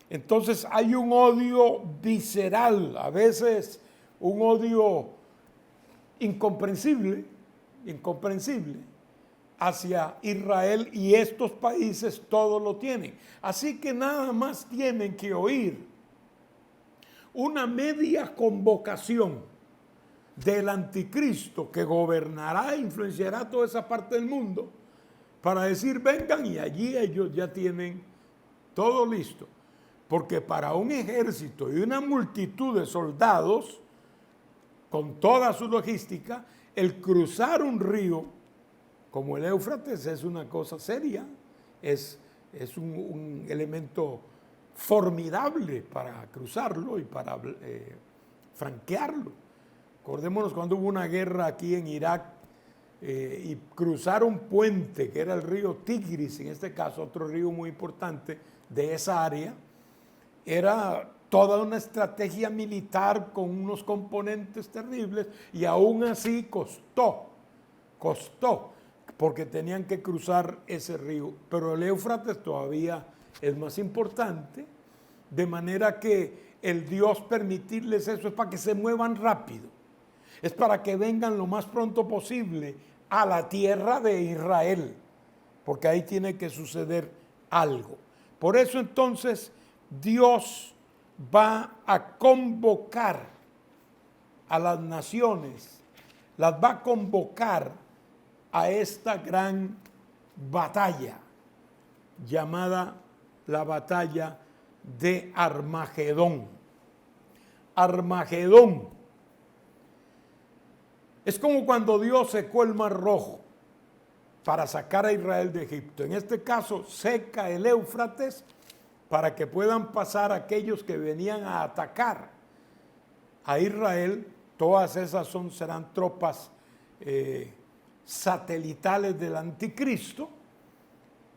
[SPEAKER 1] Entonces hay un odio visceral, a veces un odio incomprensible hacia Israel, y estos países todos lo tienen. Así que nada más tienen que oír una media convocación del anticristo que gobernará e influenciará toda esa parte del mundo para decir vengan, y allí ellos ya tienen todo listo. Porque para un ejército y una multitud de soldados, con toda su logística, el cruzar un río como el Éufrates es una cosa seria, es un elemento formidable para cruzarlo y para franquearlo. Acordémonos cuando hubo una guerra aquí en Irak y cruzar un puente que era el río Tigris, en este caso otro río muy importante de esa área, era toda una estrategia militar con unos componentes terribles, y aún así costó, porque tenían que cruzar ese río. Pero el Éufrates todavía es más importante, de manera que el Dios permitirles eso es para que se muevan rápido, es para que vengan lo más pronto posible a la tierra de Israel, porque ahí tiene que suceder algo. Por eso entonces Dios va a convocar a las naciones, las va a convocar a esta gran batalla llamada la batalla de Armagedón. Armagedón es como cuando Dios secó el Mar Rojo para sacar a Israel de Egipto. En este caso seca el Éufrates para que puedan pasar aquellos que venían a atacar a Israel. Todas esas serán tropas satelitales del anticristo,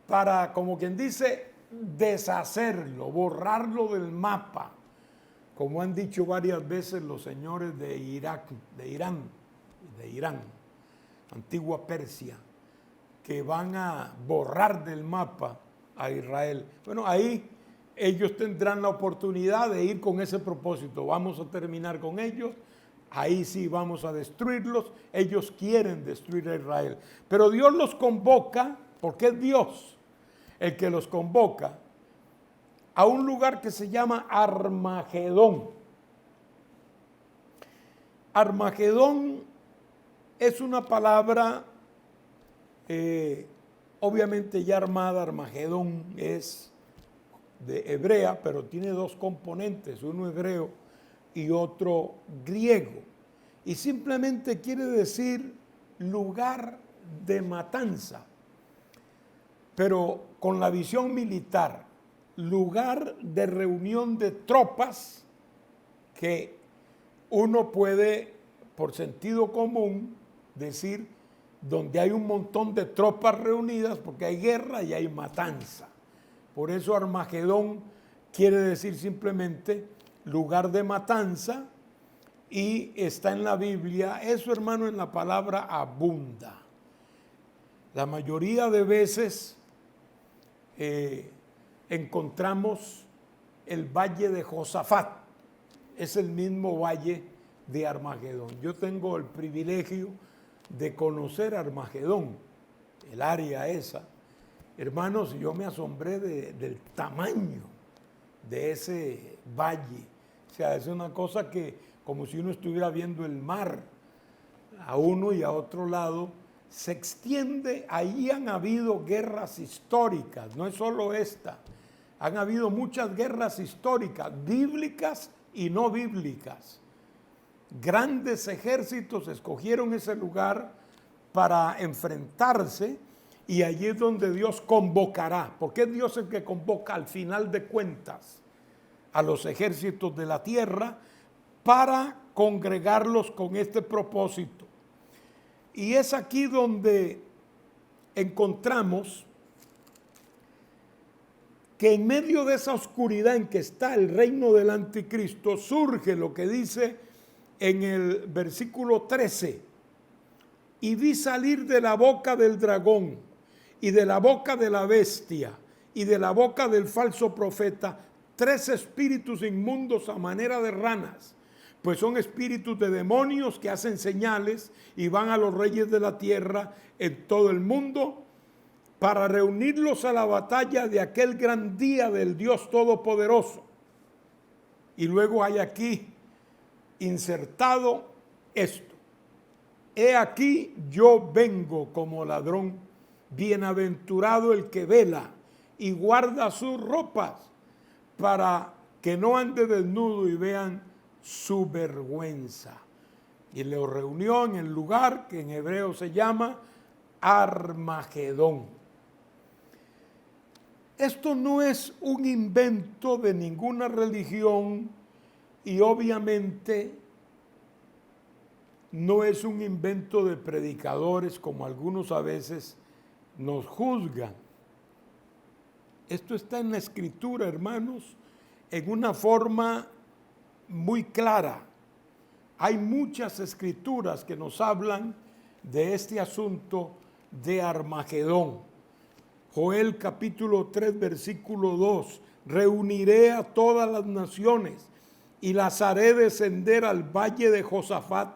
[SPEAKER 1] para, como quien dice, deshacerlo, borrarlo del mapa, como han dicho varias veces los señores de Irán, antigua Persia, que van a borrar del mapa a Israel. Bueno, ahí ellos tendrán la oportunidad de ir con ese propósito. Vamos a terminar con ellos. Ahí sí vamos a destruirlos. Ellos quieren destruir a Israel. Pero Dios los convoca, porque es Dios el que los convoca, a un lugar que se llama Armagedón. Armagedón es una palabra, obviamente ya armada. Armagedón es de hebrea, pero tiene dos componentes, uno hebreo y otro griego, y simplemente quiere decir lugar de matanza, pero con la visión militar, lugar de reunión de tropas que uno puede, por sentido común, decir donde hay un montón de tropas reunidas, porque hay guerra y hay matanza. Por eso Armagedón quiere decir simplemente lugar de matanza, y está en la Biblia. Eso, hermano, en la palabra abunda. La mayoría de veces encontramos el valle de Josafat, es el mismo valle de Armagedón. Yo tengo el privilegio de conocer Armagedón, el área esa. Hermanos, yo me asombré del tamaño de ese valle. O sea, es una cosa que, como si uno estuviera viendo el mar a uno y a otro lado, se extiende. Ahí han habido guerras históricas, no es solo esta. Han habido muchas guerras históricas, bíblicas y no bíblicas. Grandes ejércitos escogieron ese lugar para enfrentarse, y allí es donde Dios convocará, porque es Dios el que convoca al final de cuentas a los ejércitos de la tierra para congregarlos con este propósito. Y es aquí donde encontramos que en medio de esa oscuridad en que está el reino del anticristo, surge lo que dice en el versículo 13: y vi salir de la boca del dragón y de la boca de la bestia y de la boca del falso profeta 3 espíritus inmundos a manera de ranas, pues son espíritus de demonios que hacen señales y van a los reyes de la tierra en todo el mundo para reunirlos a la batalla de aquel gran día del Dios Todopoderoso. Y luego hay aquí insertado esto: he aquí yo vengo como ladrón, bienaventurado el que vela y guarda sus ropas, para que no ande desnudo y vean su vergüenza. Y lo reunió en el lugar que en hebreo se llama Armagedón. Esto no es un invento de ninguna religión y obviamente no es un invento de predicadores como algunos a veces nos juzgan. Esto está en la Escritura, hermanos, en una forma muy clara. Hay muchas escrituras que nos hablan de este asunto de Armagedón. Joel capítulo 3, versículo 2: reuniré a todas las naciones y las haré descender al valle de Josafat,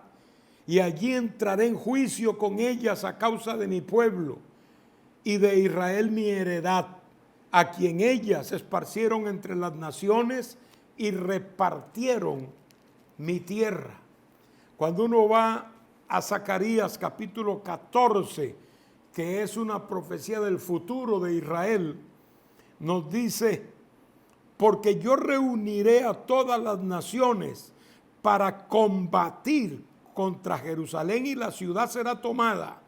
[SPEAKER 1] y allí entraré en juicio con ellas a causa de mi pueblo y de Israel mi heredad, a quien ellas esparcieron entre las naciones y repartieron mi tierra. Cuando uno va a Zacarías capítulo 14, que es una profecía del futuro de Israel, nos dice: porque yo reuniré a todas las naciones para combatir contra Jerusalén, y la ciudad será tomada,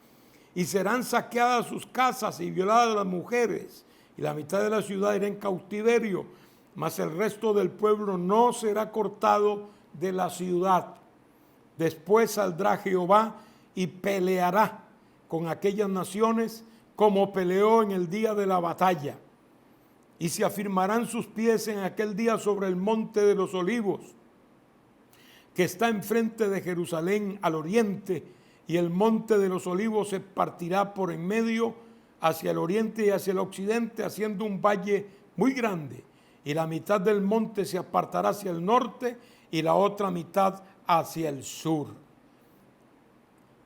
[SPEAKER 1] y serán saqueadas sus casas y violadas las mujeres, y la mitad de la ciudad irá en cautiverio, mas el resto del pueblo no será cortado de la ciudad. Después saldrá Jehová y peleará con aquellas naciones como peleó en el día de la batalla. Y se afirmarán sus pies en aquel día sobre el monte de los olivos, que está enfrente de Jerusalén al oriente, y el monte de los olivos se partirá por en medio hacia el oriente y hacia el occidente, haciendo un valle muy grande, y la mitad del monte se apartará hacia el norte y la otra mitad hacia el sur.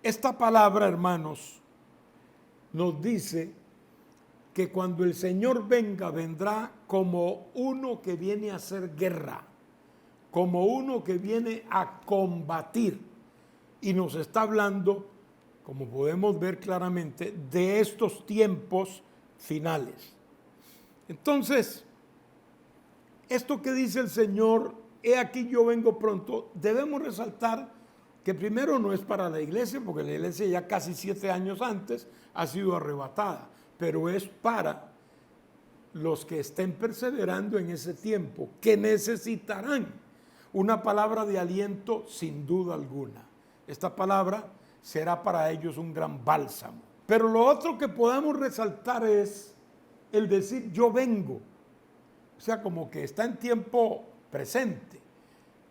[SPEAKER 1] Esta palabra, hermanos, nos dice que cuando el Señor venga, vendrá como uno que viene a hacer guerra, como uno que viene a combatir. Y nos está hablando, como podemos ver claramente, de estos tiempos finales. Entonces, esto que dice el Señor, he aquí yo vengo pronto, debemos resaltar que primero no es para la iglesia, porque la iglesia ya casi 7 años antes ha sido arrebatada, pero es para los que estén perseverando en ese tiempo, que necesitarán una palabra de aliento sin duda alguna. Esta palabra será para ellos un gran bálsamo. Pero lo otro que podamos resaltar es el decir yo vengo. O sea, como que está en tiempo presente.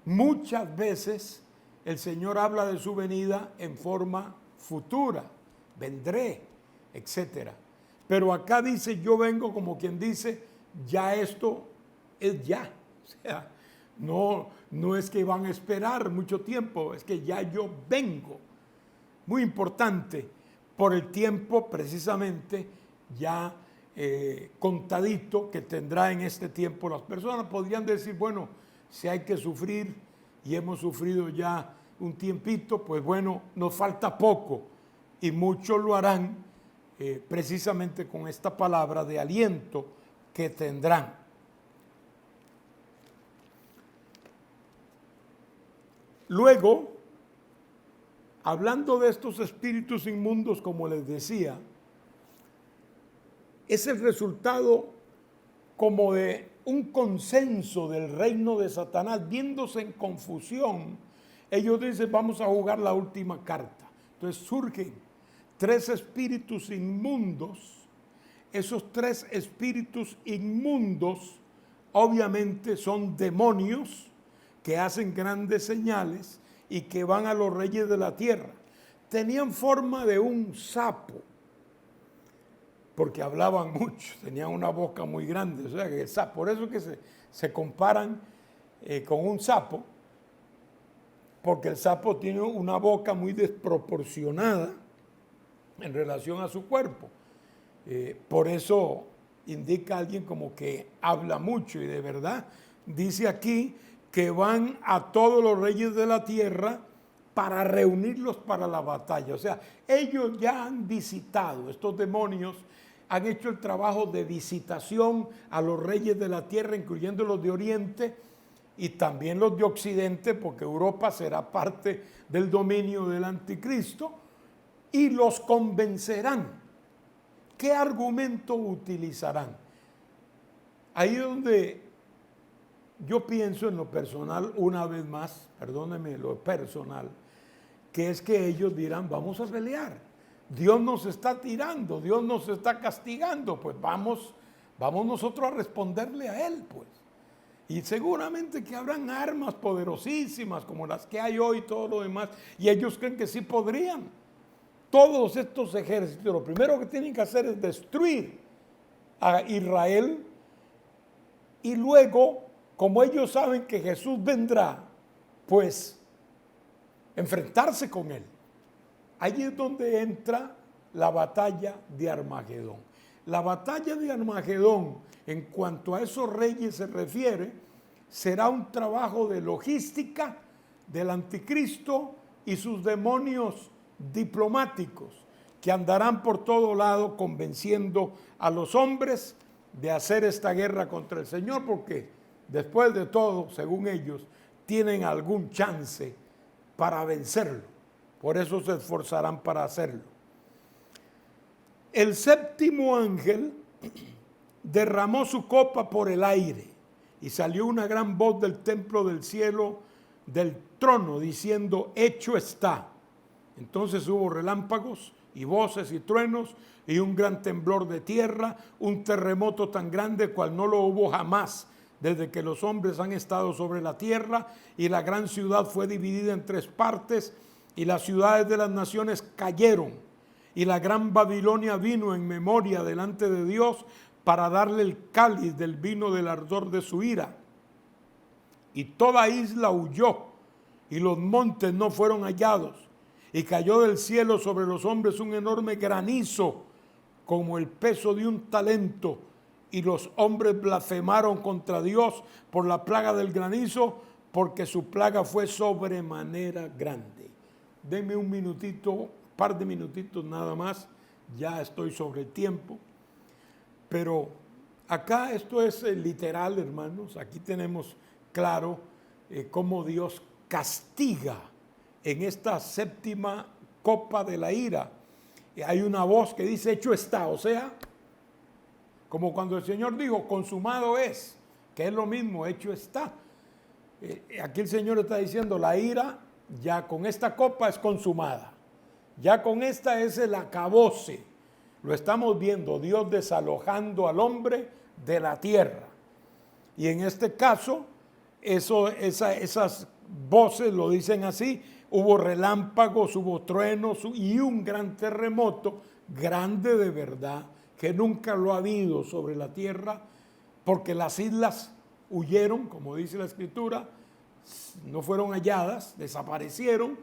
[SPEAKER 1] Muchas veces el Señor habla de su venida en forma futura, vendré, etc. Pero acá dice yo vengo, como quien dice ya esto es ya. O sea, no es que van a esperar mucho tiempo, es que ya yo vengo. Muy importante por el tiempo precisamente ya contadito que tendrá en este tiempo las personas. Podrían decir, bueno, si hay que sufrir y hemos sufrido ya un tiempito, pues bueno, nos falta poco, y muchos lo harán precisamente con esta palabra de aliento que tendrán. Luego, hablando de estos espíritus inmundos, como les decía, es el resultado como de un consenso del reino de Satanás, viéndose en confusión. Ellos dicen, vamos a jugar la última carta. Entonces surgen 3 espíritus inmundos. Esos 3 espíritus inmundos obviamente son demonios que hacen grandes señales y que van a los reyes de la tierra. Tenían forma de un sapo, porque hablaban mucho, tenían una boca muy grande, o sea que el sapo, por eso que se comparan con un sapo, porque el sapo tiene una boca muy desproporcionada en relación a su cuerpo. Por eso indica a alguien como que habla mucho, y de verdad dice aquí que van a todos los reyes de la tierra para reunirlos para la batalla. O sea, ellos ya han visitado, estos demonios han hecho el trabajo de visitación a los reyes de la tierra, incluyendo los de Oriente y también los de Occidente, porque Europa será parte del dominio del anticristo, y los convencerán. ¿Qué argumento utilizarán? Ahí es donde yo pienso en lo personal, una vez más, perdóneme lo personal, que es que ellos dirán, vamos a pelear. Dios nos está tirando, Dios nos está castigando, pues vamos nosotros a responderle a Él, pues. Y seguramente que habrán armas poderosísimas como las que hay hoy y todo lo demás, y ellos creen que sí podrían. Todos estos ejércitos, lo primero que tienen que hacer es destruir a Israel, y luego, como ellos saben que Jesús vendrá, pues enfrentarse con Él. Allí es donde entra la batalla de Armagedón. La batalla de Armagedón, en cuanto a esos reyes se refiere, será un trabajo de logística del anticristo y sus demonios diplomáticos, que andarán por todo lado convenciendo a los hombres de hacer esta guerra contra el Señor, porque después de todo, según ellos, tienen algún chance para vencerlo. Por eso se esforzarán para hacerlo. El 7º ángel derramó su copa por el aire, y salió una gran voz del templo del cielo, del trono, diciendo, hecho está. Entonces hubo relámpagos y voces y truenos y un gran temblor de tierra, un terremoto tan grande cual no lo hubo jamás desde que los hombres han estado sobre la tierra, y la gran ciudad fue dividida en 3 partes, y las ciudades de las naciones cayeron, y la gran Babilonia vino en memoria delante de Dios para darle el cáliz del vino del ardor de su ira. Y toda isla huyó, y los montes no fueron hallados, y cayó del cielo sobre los hombres un enorme granizo, como el peso de un talento, y los hombres blasfemaron contra Dios por la plaga del granizo, porque su plaga fue sobremanera grande. Denme un minutito, par de minutitos nada más, ya estoy sobre el tiempo, pero acá esto es literal, hermanos. Aquí tenemos claro cómo Dios castiga en esta 7ª copa de la ira. Hay una voz que dice, hecho está, o sea, como cuando el Señor dijo, consumado es, que es lo mismo, hecho está. Aquí el Señor está diciendo, la ira ya con esta copa es consumada. Ya con esta es el acabose. Lo estamos viendo, Dios desalojando al hombre de la tierra. Y en este caso, esas voces lo dicen así, hubo relámpagos, hubo truenos y un gran terremoto, grande de verdad, que nunca lo ha habido sobre la tierra, porque las islas huyeron, como dice la Escritura, no fueron halladas, desaparecieron.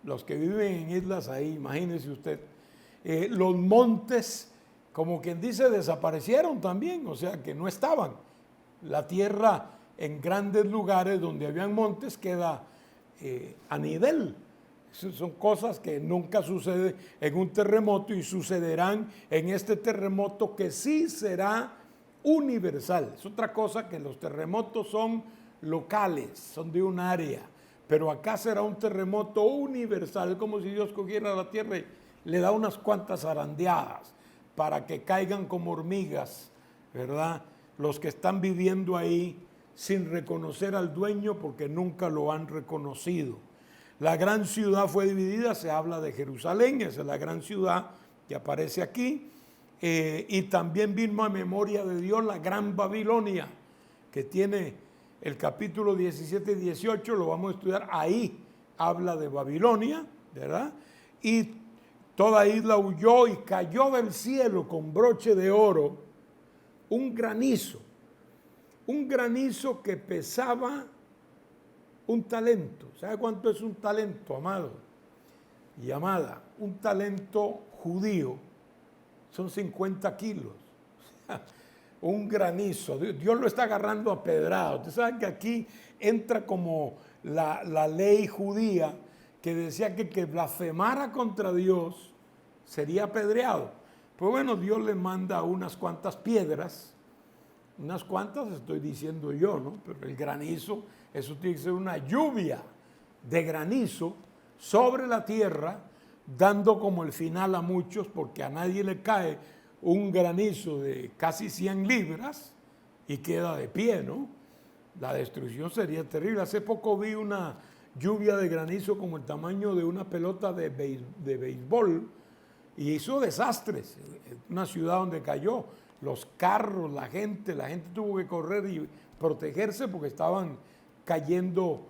[SPEAKER 1] Los que viven en islas ahí, imagínese usted, los montes, como quien dice, desaparecieron también, o sea que no estaban. La tierra en grandes lugares donde habían montes queda a nivel. Son cosas que nunca suceden en un terremoto y sucederán en este terremoto, que sí será universal. Es otra cosa, que los terremotos son locales, son de un área, pero acá será un terremoto universal, como si Dios cogiera la tierra y le da unas cuantas zarandeadas para que caigan como hormigas, ¿verdad? Los que están viviendo ahí sin reconocer al dueño, porque nunca lo han reconocido. La gran ciudad fue dividida, se habla de Jerusalén, esa es la gran ciudad que aparece aquí. Y también vino a memoria de Dios la gran Babilonia, que tiene el capítulo 17 y 18, lo vamos a estudiar, ahí habla de Babilonia, ¿verdad? Y toda isla huyó y cayó del cielo con broche de oro un granizo que pesaba un talento. ¿Sabe cuánto es un talento, amado y amada? Un talento judío son 50 kilos. Un granizo. Dios lo está agarrando a pedradas. Usted sabe que aquí entra como la ley judía que decía que el que blasfemara contra Dios sería apedreado. Pues bueno, Dios le manda unas cuantas piedras. Unas cuantas estoy diciendo yo, ¿no? Pero el granizo, eso tiene que ser una lluvia de granizo sobre la tierra, dando como el final a muchos, porque a nadie le cae un granizo de casi 100 libras y queda de pie, ¿no? La destrucción sería terrible. Hace poco vi una lluvia de granizo como el tamaño de una pelota de béisbol y hizo desastres. Una ciudad donde cayó. Los carros, la gente tuvo que correr y protegerse porque estaban cayendo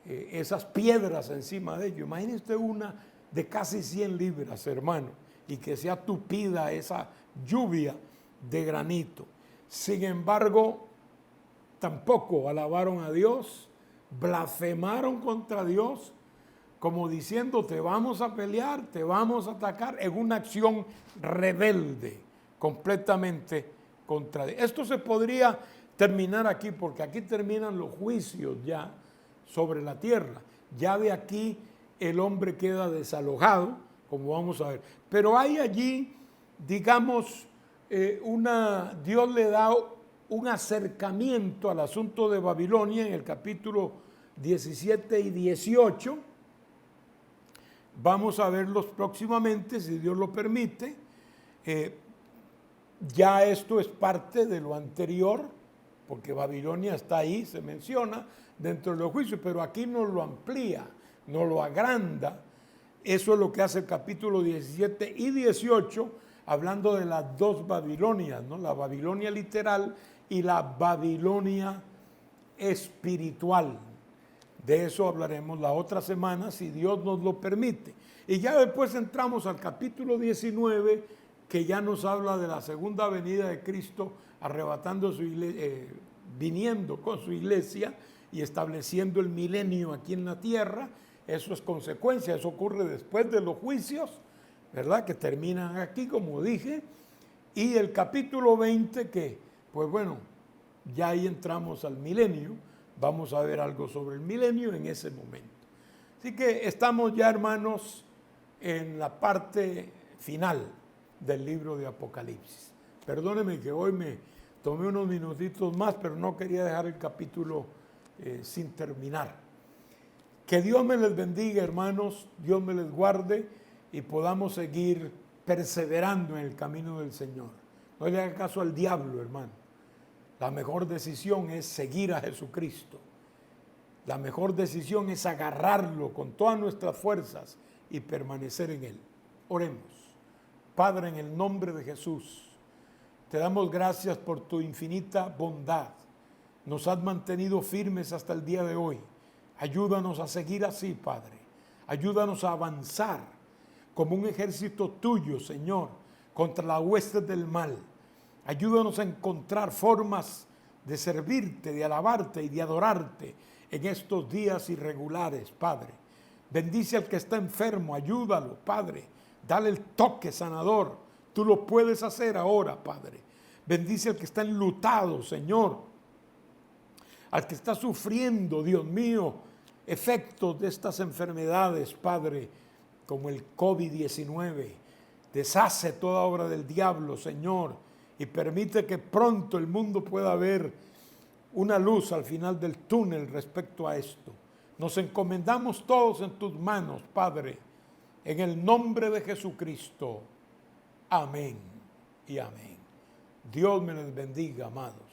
[SPEAKER 1] esas piedras encima de ellos. Imagínese usted una de casi 100 libras, hermano, y que sea tupida esa lluvia de granito. Sin embargo, tampoco alabaron a Dios, blasfemaron contra Dios, como diciendo, te vamos a pelear, te vamos a atacar, en una acción rebelde completamente contra Dios. Esto se podría terminar aquí, porque aquí terminan los juicios ya sobre la tierra. Ya de aquí el hombre queda desalojado, como vamos a ver. Pero hay allí, digamos, Dios le da un acercamiento al asunto de Babilonia en el capítulo 17 y 18. Vamos a verlos próximamente, si Dios lo permite. Ya esto es parte de lo anterior, porque Babilonia está ahí, se menciona dentro de los juicios, pero aquí nos lo amplía, nos lo agranda. Eso es lo que hace el capítulo 17 y 18, hablando de las dos Babilonias, ¿no? La Babilonia literal y la Babilonia espiritual. De eso hablaremos la otra semana, si Dios nos lo permite. Y ya después entramos al capítulo 19, que ya nos habla de la segunda venida de Cristo, arrebatando su iglesia, viniendo con su iglesia y estableciendo el milenio aquí en la tierra. Eso es consecuencia, eso ocurre después de los juicios, ¿verdad? Que terminan aquí, como dije. Y el capítulo 20, que, pues bueno, ya ahí entramos al milenio. Vamos a ver algo sobre el milenio en ese momento. Así que estamos ya, hermanos, en la parte final del libro de Apocalipsis. Perdónenme que hoy me tomé unos minutitos más, pero no quería dejar el capítulo sin terminar. Que Dios me les bendiga, hermanos, Dios me les guarde y podamos seguir perseverando en el camino del Señor. No le haga caso al diablo, hermano. La mejor decisión es seguir a Jesucristo. La mejor decisión es agarrarlo con todas nuestras fuerzas y permanecer en Él. Oremos. Padre, en el nombre de Jesús, te damos gracias por tu infinita bondad. Nos has mantenido firmes hasta el día de hoy. Ayúdanos a seguir así, Padre. Ayúdanos a avanzar como un ejército tuyo, Señor, contra la hueste del mal. Ayúdanos a encontrar formas de servirte, de alabarte y de adorarte en estos días irregulares, Padre. Bendice al que está enfermo, ayúdalo, Padre. Dale el toque sanador. Tú lo puedes hacer ahora, Padre. Bendice al que está enlutado, Señor. Al que está sufriendo, Dios mío, efectos de estas enfermedades, Padre, como el COVID-19. Deshace toda obra del diablo, Señor, y permite que pronto el mundo pueda ver una luz al final del túnel respecto a esto. Nos encomendamos todos en tus manos, Padre, en el nombre de Jesucristo. Amén y amén. Dios me les bendiga, amados.